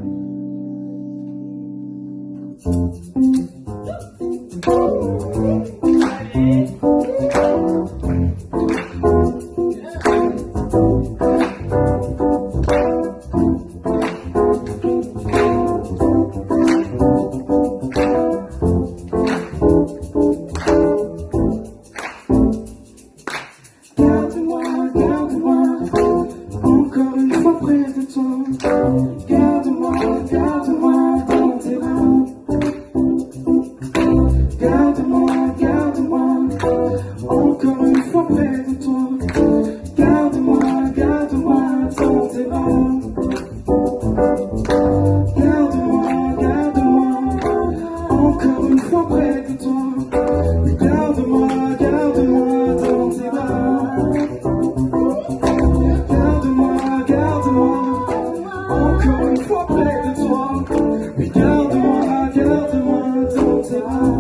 Garde-moi, garde-moi, encore une fois près de toi. Garde-moi, garde-moi dans tes bras. Garde-moi, garde-moi, encore une fois près de toi. Garde-moi, garde-moi dans tes bras. Garde-moi, garde-moi, encore une fois près de toi. Garde-moi, garde-moi dans tes bras. Garde-moi, garde-moi, encore une fois près de toi. Oui, garde-moi, garde-moi dans tes bras.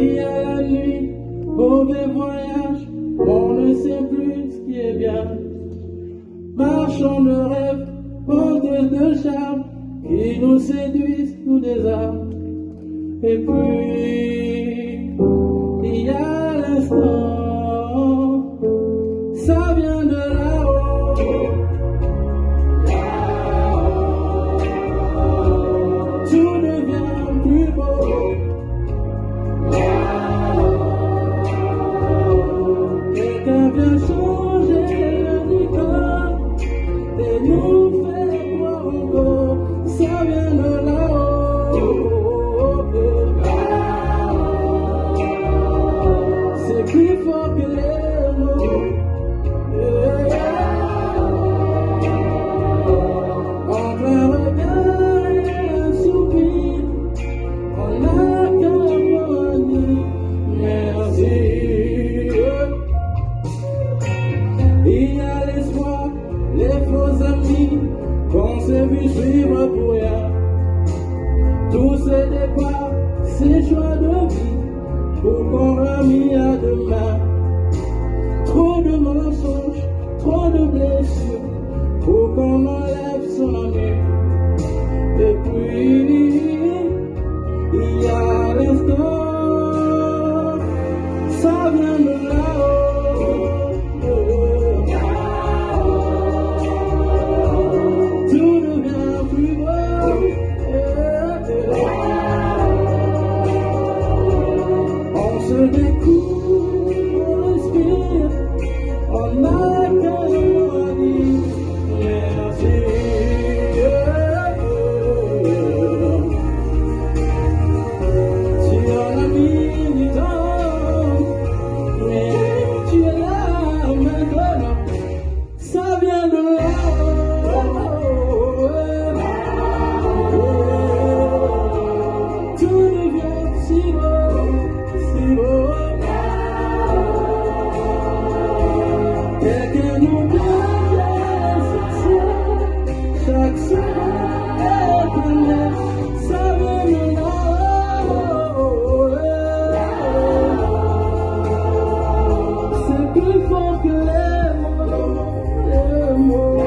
Il y a la nuit, mauvais voyage, on ne sait plus ce qui est bien. Marchons de rêve, porteurs de charme, qui nous séduisent, nous désarment. Et puis, il y a l'instant, ça vient de là-haut. Tout devient plus beau. Quelqu'un vient changer le décor et nous fait voir encore. Ça vient de là-haut. C'est plus fort que les mots. Entre un regard et un soupir, on n'a qu'à dire merci. Il y a l'espoir, les faux amis qu'on s'est vu suivre pour rien. Tous ces départs, ces choix de vie, pour qu'on remis à demain. Trop de mensonges, trop de blessures, pour qu'on enlève son amour. Et puis, il y a l'instant, ça vient de là-haut. Tout devient plus beau. On se découvre, on respire, on n'a qu'à dire merci. Tu en as mis du temps, mais tu es là maintenant, ça vient de là-haut. Tout devient si beau, si beau. Quelqu'un nous donne chaque soir éternel, ça vient de là-haut. C'est plus fort que les mots.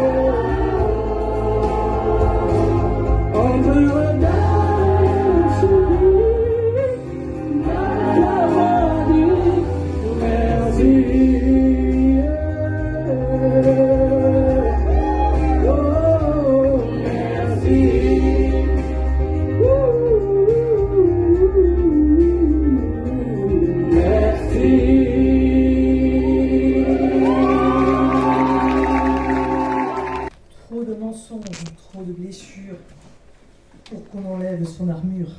Entre un regard et un sourire, qu'à dire merci. Oh, merci. Trop de mensonges, trop de blessures pour qu'on enlève son armure.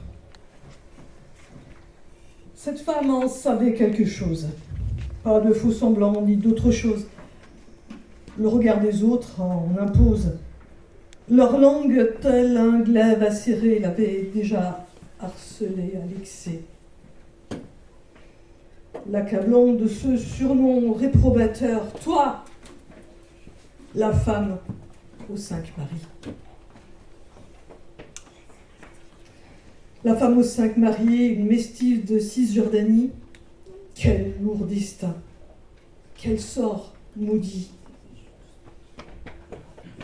Cette femme en savait quelque chose. Pas de faux semblants ni d'autre chose. Le regard des autres en impose. Leur langue, tel un glaive acéré, l'avait déjà harcelé à l'excès. L'accablant de ce surnom réprobateur, toi, la femme aux 5 maris. La femme aux 5 mariés, une mestive de Cisjordanie, quel lourd destin, quel sort maudit.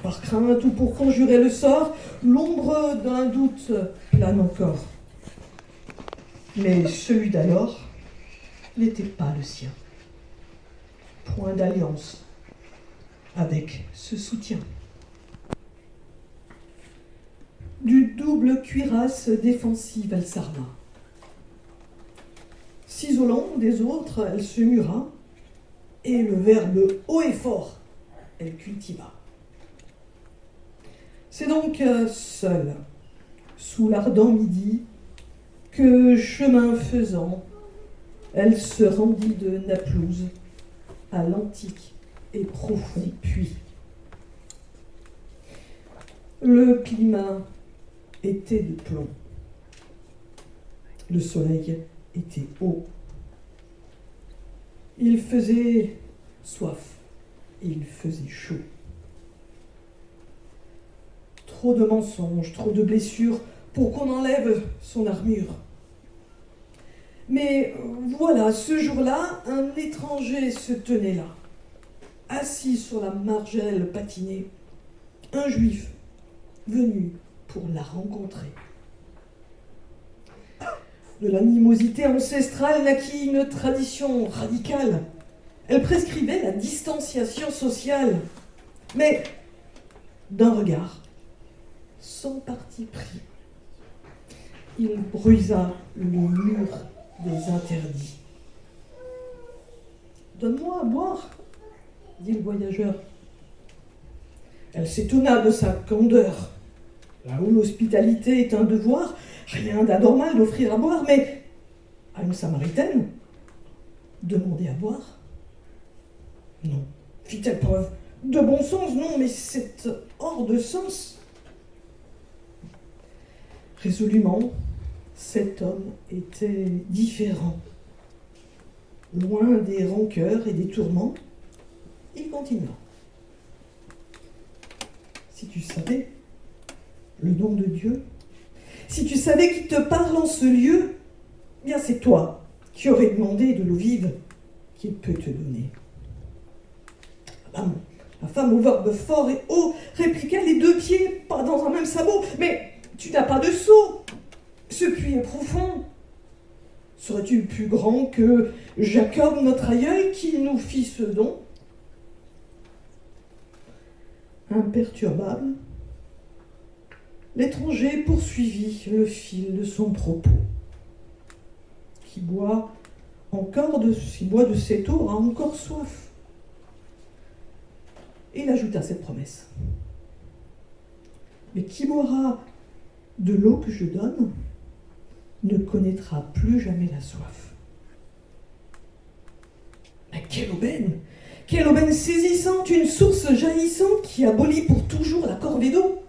Par crainte ou pour conjurer le sort, l'ombre d'un doute plane encore. Mais celui d'alors n'était pas le sien. Point d'alliance avec ce soutien. Du double cuirasse défensive, elle s'arma. S'isolant des autres, elle se mura, et le verbe haut et fort, elle cultiva. C'est donc seule, sous l'ardent midi, que, chemin faisant, elle se rendit de Naplouse à l'antique et profond puits. Le climat était de plomb. Le soleil était haut. Il faisait soif et il faisait chaud. Trop de mensonges, trop de blessures pour qu'on enlève son armure. Mais voilà, ce jour-là, un étranger se tenait là, assis sur la margelle patinée, un juif venu pour la rencontrer. De l'animosité ancestrale naquit une tradition radicale. Elle prescrivait la distanciation sociale, mais d'un regard, sans parti pris. Il bruisa le mur des interdits. « Donne-moi à boire, » dit le voyageur. Elle s'étonna de sa candeur. Là où l'hospitalité est un devoir, rien d'anormal d'offrir à boire, mais à une Samaritaine, demander à boire? Non. Fit-elle preuve de bon sens? Non, mais c'est hors de sens. Résolument, cet homme était différent. Loin des rancœurs et des tourments, il continua. Si tu savais le nom de Dieu, si tu savais qui te parle en ce lieu, bien c'est toi qui aurais demandé de l'eau vive qu'il peut te donner. La femme au verbe fort et haut répliqua, les deux pieds pas dans un même sabot. Mais tu n'as pas de seau. Ce puits est profond. Serais-tu plus grand que Jacob, notre aïeul, qui nous fit ce don? Imperturbable, l'étranger poursuivit le fil de son propos. Qui boit de cette eau a encore soif. Et il ajouta cette promesse. Mais qui boira de l'eau que je donne ne connaîtra plus jamais la soif. Mais quelle aubaine saisissante, une source jaillissante qui abolit pour toujours la corvée d'eau.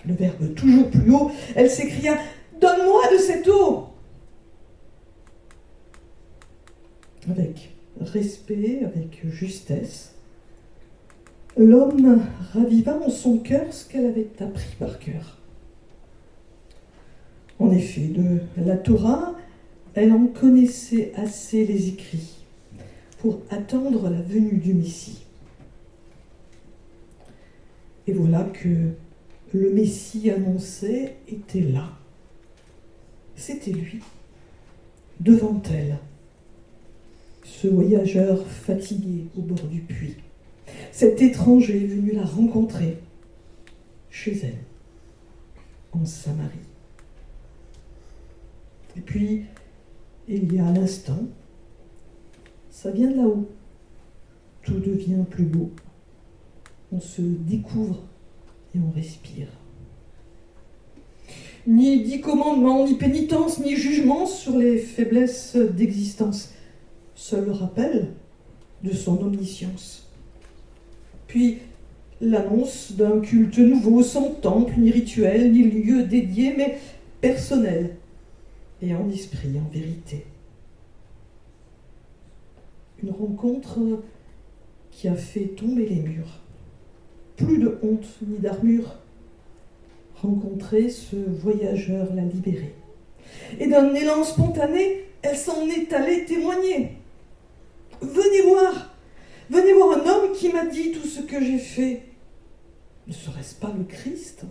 Le verbe toujours plus haut, elle s'écria, donne-moi de cette eau. Avec respect, avec justesse, l'homme raviva en son cœur ce qu'elle avait appris par cœur. En effet, de la Torah, elle en connaissait assez les écrits pour attendre la venue du Messie. Et voilà que le Messie annoncé était là. C'était lui, devant elle, ce voyageur fatigué au bord du puits, cet étranger venu la rencontrer chez elle, en Samarie. Et puis, il y a un instant, ça vient de là-haut, tout devient plus beau. On se découvre et on respire. Ni 10 commandements, ni pénitence, ni jugement sur les faiblesses d'existence. Seul rappel de son omniscience. Puis l'annonce d'un culte nouveau, sans temple, ni rituel, ni lieu dédié, mais personnel et en esprit, en vérité. Une rencontre qui a fait tomber les murs. Plus de honte ni d'armure. Rencontrer ce voyageur l'a libérée. Et d'un élan spontané, elle s'en est allée témoigner. Venez voir un homme qui m'a dit tout ce que j'ai fait. Ne serait-ce pas le Christ?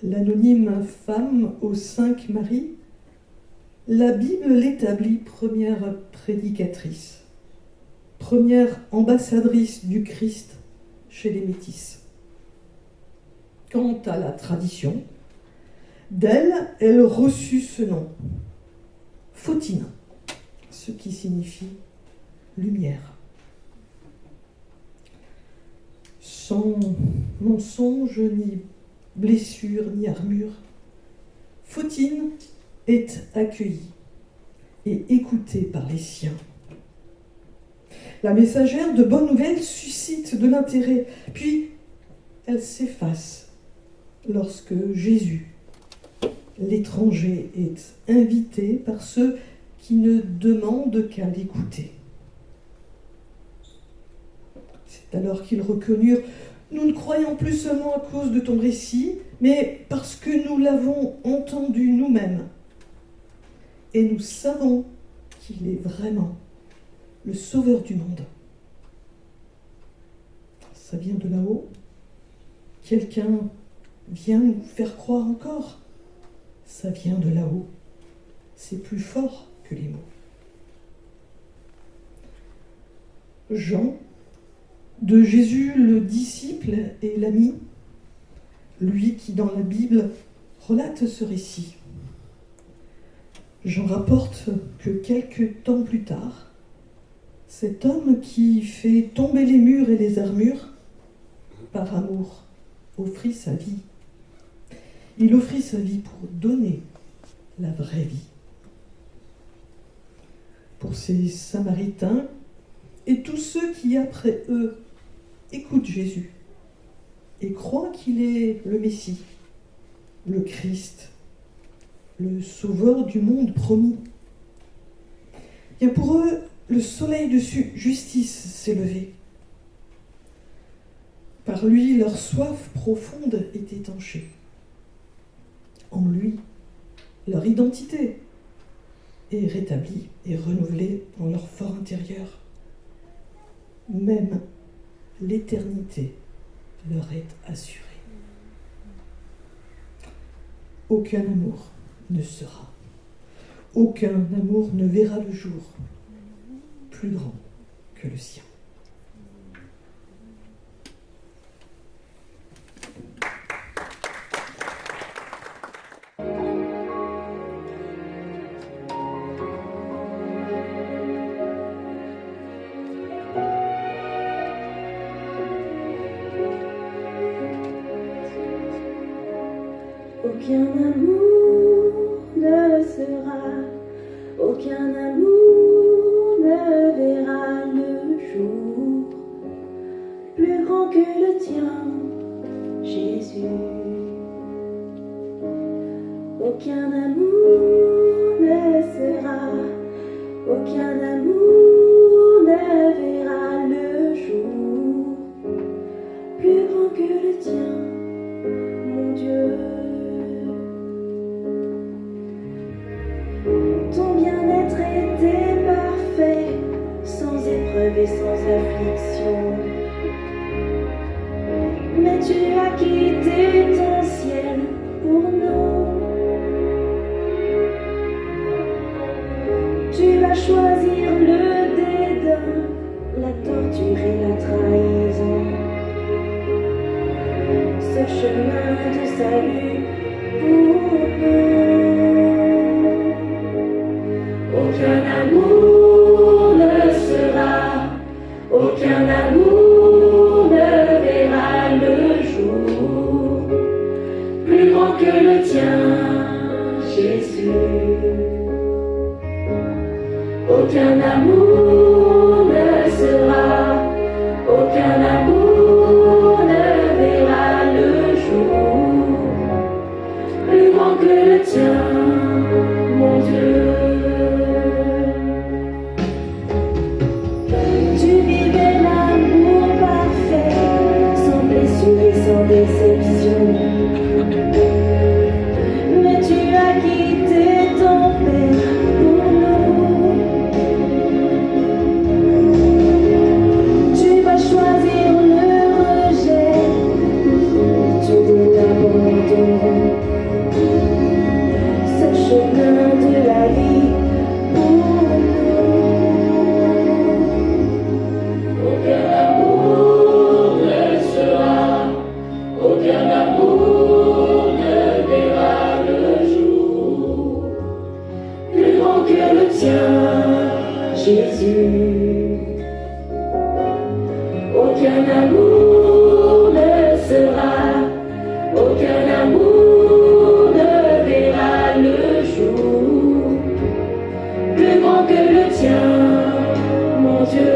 L'anonyme femme aux 5 maris, la Bible l'établit première prédicatrice, première ambassadrice du Christ chez les métis. Quant à la tradition, d'elle, elle reçut ce nom, Photine, ce qui signifie lumière. Sans mensonge, ni blessure, ni armure, Photine est accueillie et écoutée par les siens. La messagère de bonnes nouvelles suscite de l'intérêt, puis elle s'efface lorsque Jésus, l'étranger, est invité par ceux qui ne demandent qu'à l'écouter. C'est alors qu'ils reconnurent Nous ne croyons plus seulement à cause de ton récit, mais parce que nous l'avons entendu nous-mêmes. Et nous savons qu'il est vraiment le sauveur du monde. Ça vient de là-haut. Quelqu'un vient nous faire croire encore. Ça vient de là-haut. C'est plus fort que les mots. Jean, de Jésus le disciple et l'ami, lui qui dans la Bible relate ce récit. Jean rapporte que quelques temps plus tard, cet homme qui fait tomber les murs et les armures, par amour, offrit sa vie. Il offrit sa vie pour donner la vraie vie. Pour ces Samaritains et tous ceux qui, après eux, écoutent Jésus et croient qu'il est le Messie, le Christ, le Sauveur du monde promis. Bien pour eux, le soleil de justice s'est levé. Par lui, leur soif profonde est étanchée. En lui, leur identité est rétablie et renouvelée dans leur fort intérieur. Même l'éternité leur est assurée. Aucun amour ne sera, aucun amour ne verra le jour plus grand que le sien. Aucun amour ne sera, aucun amour ne verra le jour plus grand que le tien, Jésus. Aucun amour ne sera, aucun amour ne verra le jour plus grand que le tien, mon Dieu. Ton bien-être était parfait, sans épreuve et sans affliction. Mais tu as quitté ton ciel pour nous. Tu vas choisir le dédain, la torture et la trahison. Ce chemin de salut pour nous. Aucun amour ne sera, aucun amour ne verra le jour plus grand que le tien, Jésus. Aucun amour ne sera, aucun amour ne verra le jour plus grand que le tien, mon Dieu. Sans déception, mais tu as quitté ton Père pour nous. Tu vas choisir le rejet, l'étude et l'abandon. Ce chemin de la vie pour nous. Aucun amour ne sera, aucun amour ne verra le jour plus grand que le tien, Jésus. Aucun amour ne sera, aucun amour ne verra le jour plus grand que le tien, mon Dieu.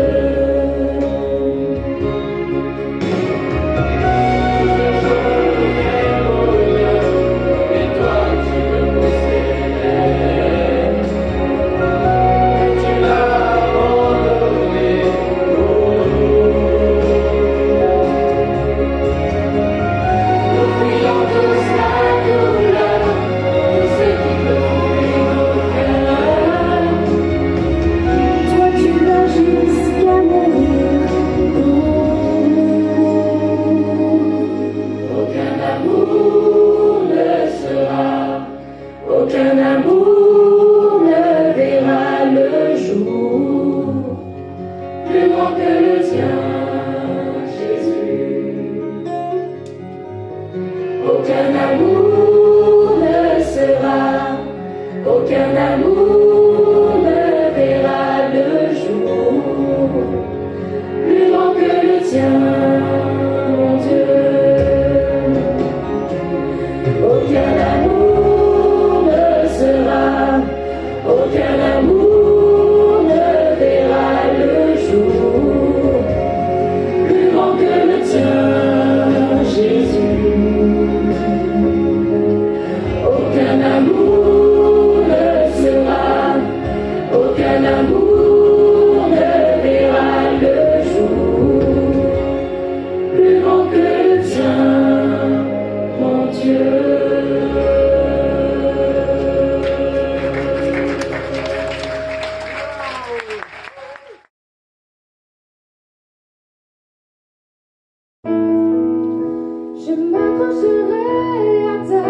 amour ne verra le jour plus grand que le tien, Jésus. Aucun amour ne sera, aucun amour ne verra le jour plus grand que le tien, mon Dieu. Aucun amour ne sera, aucun amour ne verra le jour plus grand que le tien, Jésus. Aucun amour ne sera, aucun amour ne verra le jour plus grand que le tien, mon Dieu. Je m'accrocherai à ta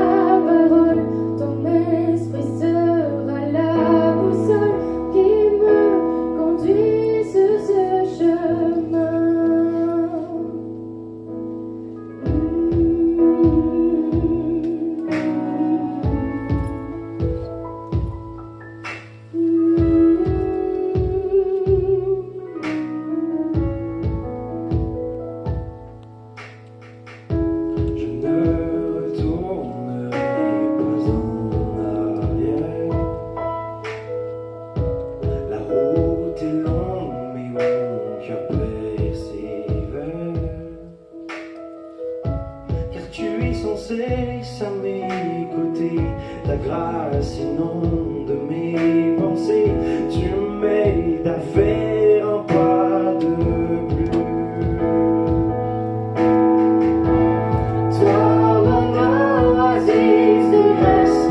parole, ton esprit sera la boussole qui me conduit sur ce chemin. Je ne retournerai pas en arrière. La route est longue, mais mon cœur persévère. Car tu es censé à mes côtés, ta grâce inonde mes pensées. Tu m'aides à faire un pas de plus. Toi, mon oasis de grâce,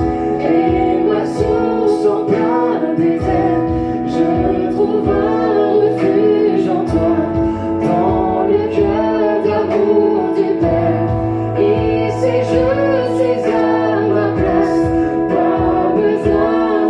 et ma source en plein désert, je trouve un refuge en toi, dans le cœur d'amour du Père. Ici je suis à ma place, pas besoin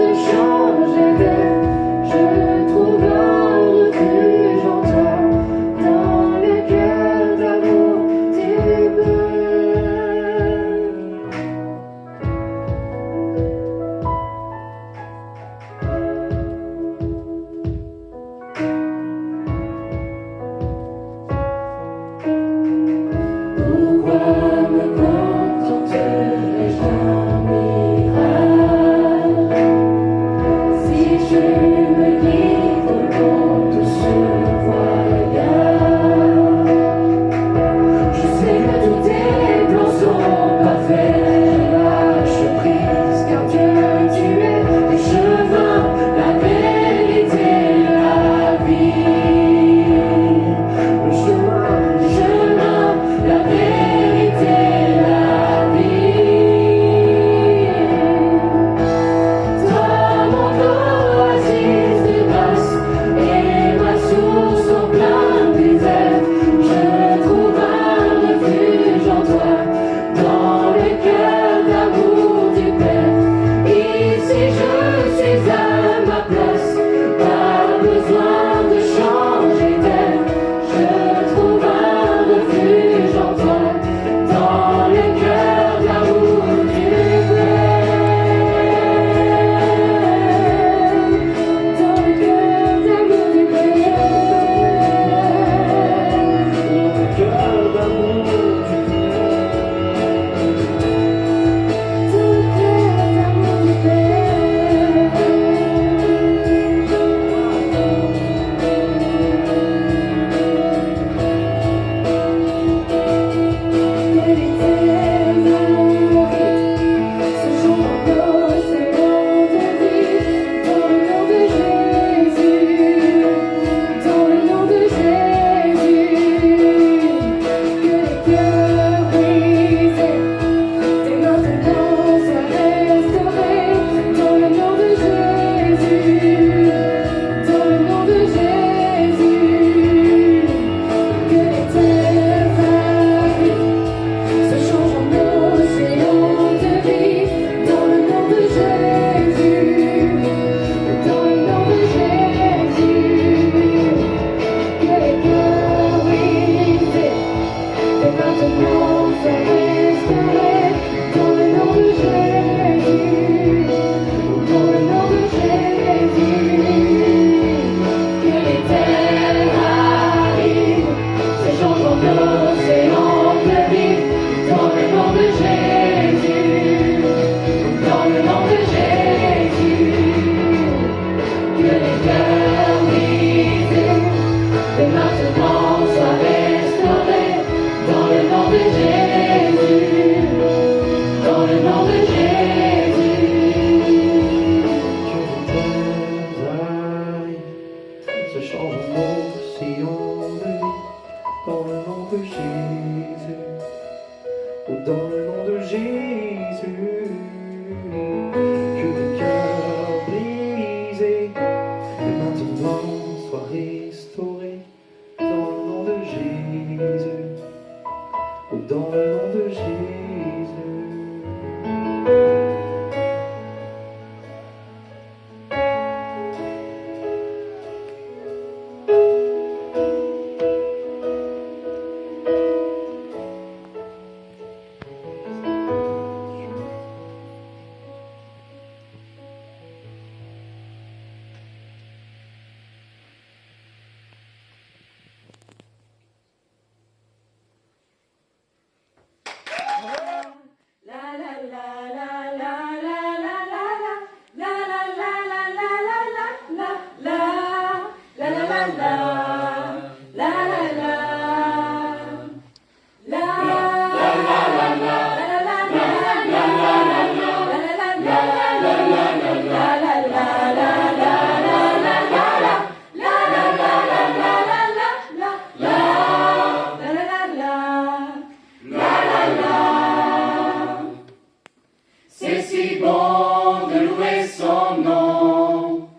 son nom,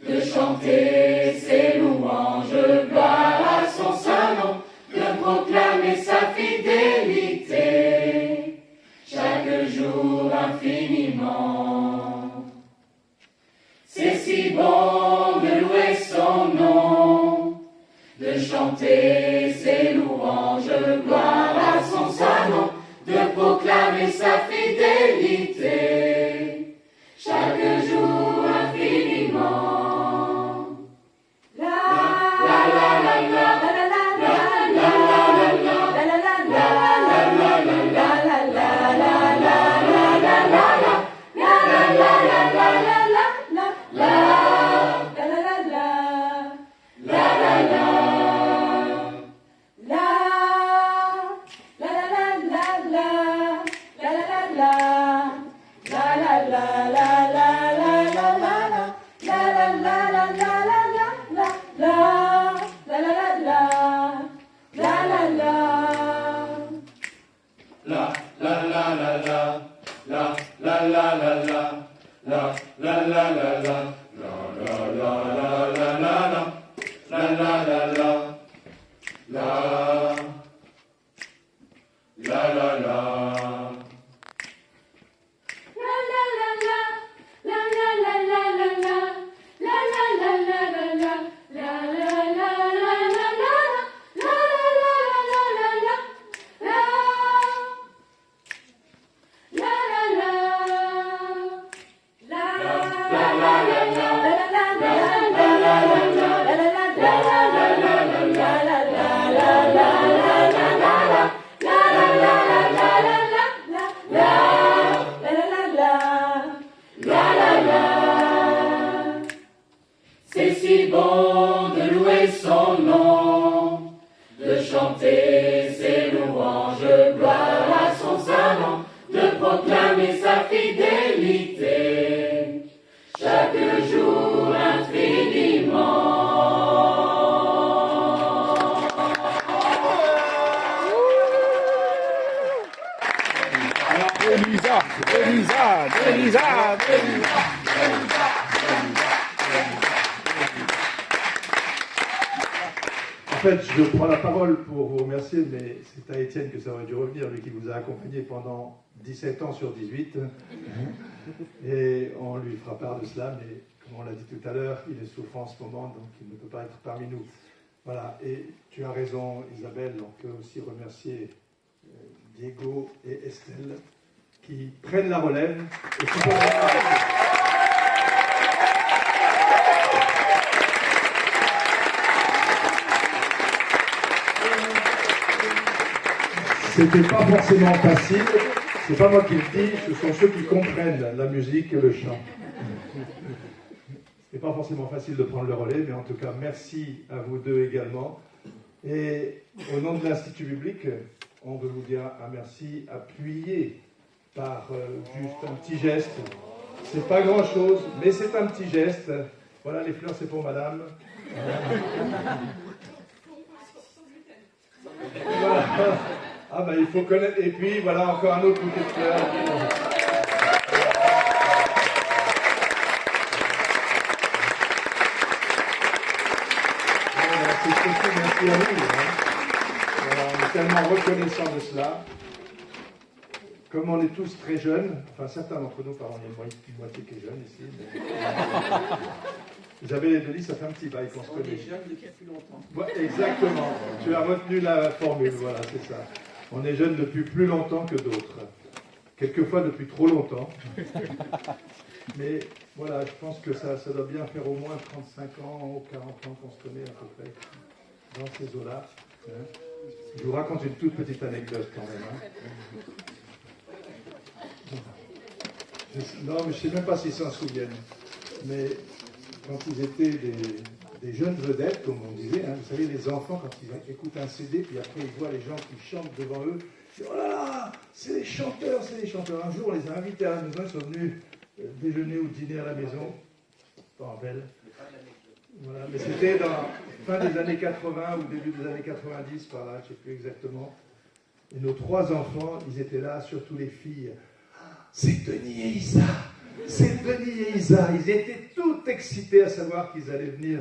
de chanter ses louanges, gloire à son saint nom, de proclamer sa fidélité, chaque jour infiniment. C'est si bon de louer son nom, de chanter ses louanges, gloire à son saint nom, de proclamer sa fidélité, chaque jour infiniment. C'est si bon de louer son nom, de chanter ses louanges, gloire à son saint nom, de proclamer sa fidélité, chaque jour infiniment. Elisa. En fait, je prends la parole pour vous remercier, mais c'est à Étienne que ça aurait dû revenir, lui qui vous a accompagné pendant 17 ans sur 18. Et on lui fera part de cela, mais comme on l'a dit tout à l'heure, il est souffrant en ce moment, donc il ne peut pas être parmi nous. Voilà, et tu as raison, Isabelle, on peut aussi remercier Diego et Estelle qui prennent la relève et qui C'était pas forcément facile, c'est pas moi qui le dis, ce sont ceux qui comprennent la musique et le chant. C'est pas forcément facile de prendre le relais, mais en tout cas, merci à vous deux également. Et au nom de l'Institut biblique, on veut vous dire un merci appuyé par juste un petit geste. C'est pas grand-chose, mais c'est un petit geste. Voilà, les fleurs, c'est pour madame. Voilà. Ah ben il faut connaître, et puis voilà encore un autre bouquet de fleurs. Merci à vous. Voilà, on est tellement reconnaissants de cela. Comme on est tous très jeunes, enfin certains d'entre nous, pardon, il y a une moitié qui est jeune ici. Mais... Isabelle et Denis, ça fait un petit bail qu'on se connaît. On est jeunes depuis plus longtemps. Ouais, exactement, tu as retenu la formule, voilà, c'est ça. On est jeunes depuis plus longtemps que d'autres. Quelquefois depuis trop longtemps. Mais voilà, je pense que ça doit bien faire au moins 35 ans ou 40 ans qu'on se connaît à peu près dans ces eaux-là. Je vous raconte une toute petite anecdote quand même. Non, mais je ne sais même pas s'ils s'en souviennent. Mais quand ils étaient des jeunes vedettes, comme on disait, hein, vous savez, les enfants, quand ils écoutent un CD, puis après ils voient les gens qui chantent devant eux, ils disent « Oh là là, c'est des chanteurs, c'est des chanteurs ». Un jour, on les a invités à la maison, ils sont venus déjeuner ou dîner à la maison. Pas en belle. Voilà, mais c'était dans fin des années 80 ou début des années 90, par là, je ne sais plus exactement. Et nos 3 enfants, ils étaient là, surtout les filles. C'est Denis et Isa. C'est Denis et Isa. Ils étaient tout excités à savoir qu'ils allaient venir,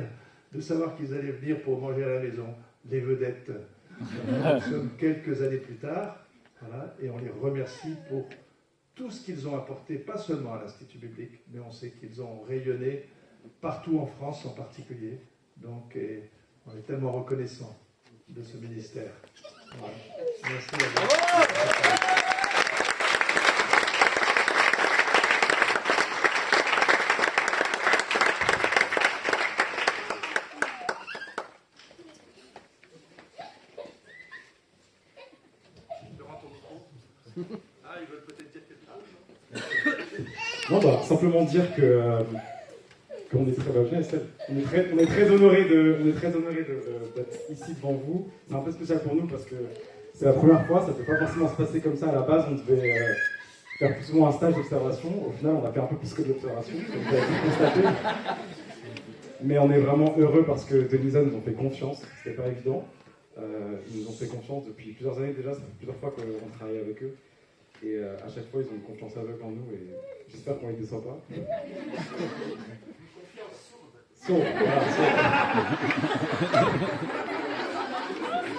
pour manger à la maison. Les vedettes. Nous sommes quelques années plus tard, voilà, et on les remercie pour tout ce qu'ils ont apporté, pas seulement à l'Institut biblique, mais on sait qu'ils ont rayonné partout en France en particulier. Donc, on est tellement reconnaissants de ce ministère. Voilà. Merci à vous. Ah, ils veulent peut-être dire quelque chose. Non, bah, simplement dire qu'on est très honorés d'être ici devant vous. C'est un peu spécial pour nous parce que c'est la première fois, ça ne peut pas forcément se passer comme ça à la base. On devait faire plus souvent un stage d'observation. Au final, on a fait un peu plus que de l'observation, comme vous avez pu constater. Mais on est vraiment heureux parce que Denisa nous ont fait confiance. C'était pas évident. Ils nous ont fait confiance depuis plusieurs années déjà, ça fait plusieurs fois qu'on travaille avec eux. Et à chaque fois, ils ont une confiance aveugle en nous et j'espère qu'on les déçoit pas. Sourde, voilà, sourde.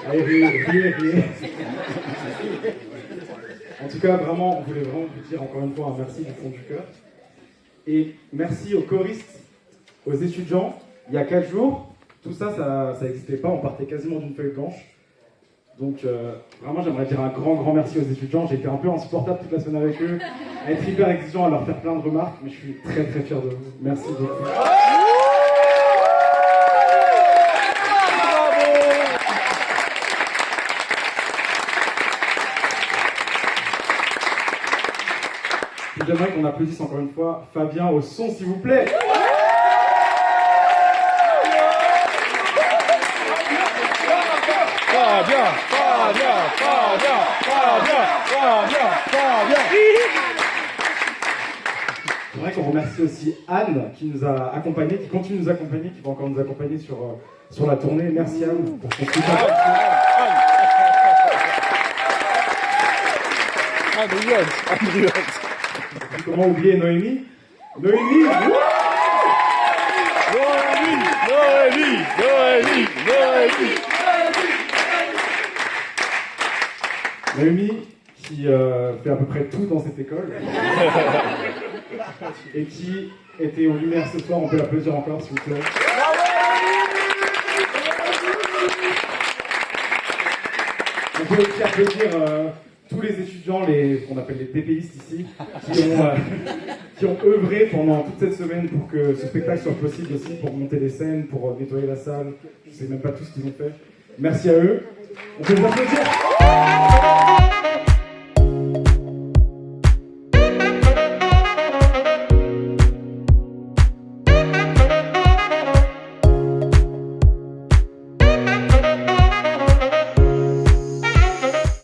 Allez, riez. En tout cas, vraiment, on voulait vraiment vous dire encore une fois un merci du fond du cœur. Et merci aux choristes, aux étudiants. Il y a 4 jours, tout ça n'existait pas, on partait quasiment d'une feuille blanche. Donc vraiment j'aimerais dire un grand merci aux étudiants. J'ai été un peu insupportable toute la semaine avec eux, à être hyper exigeant, à leur faire plein de remarques, mais je suis très fier de vous. Merci beaucoup. J'aimerais qu'on applaudisse encore une fois Fabien au son, s'il vous plaît. J'aimerais qu'on remercie aussi Anne qui nous a accompagnés, qui continue de nous accompagner, qui va encore nous accompagner sur la tournée. Merci Anne pour ton soutien. Comment oublier Noémie? Noémie! Noémie qui fait à peu près tout dans cette école et qui était aux Lumières ce soir. On peut l'applaudir encore s'il vous plaît. On peut aussi applaudir tous les étudiants, qu'on appelle les DPistes ici, qui ont œuvré pendant toute cette semaine pour que ce spectacle soit possible aussi, pour monter les scènes, pour nettoyer la salle. Je ne sais même pas tout ce qu'ils ont fait. Merci à eux. On peut les applaudir.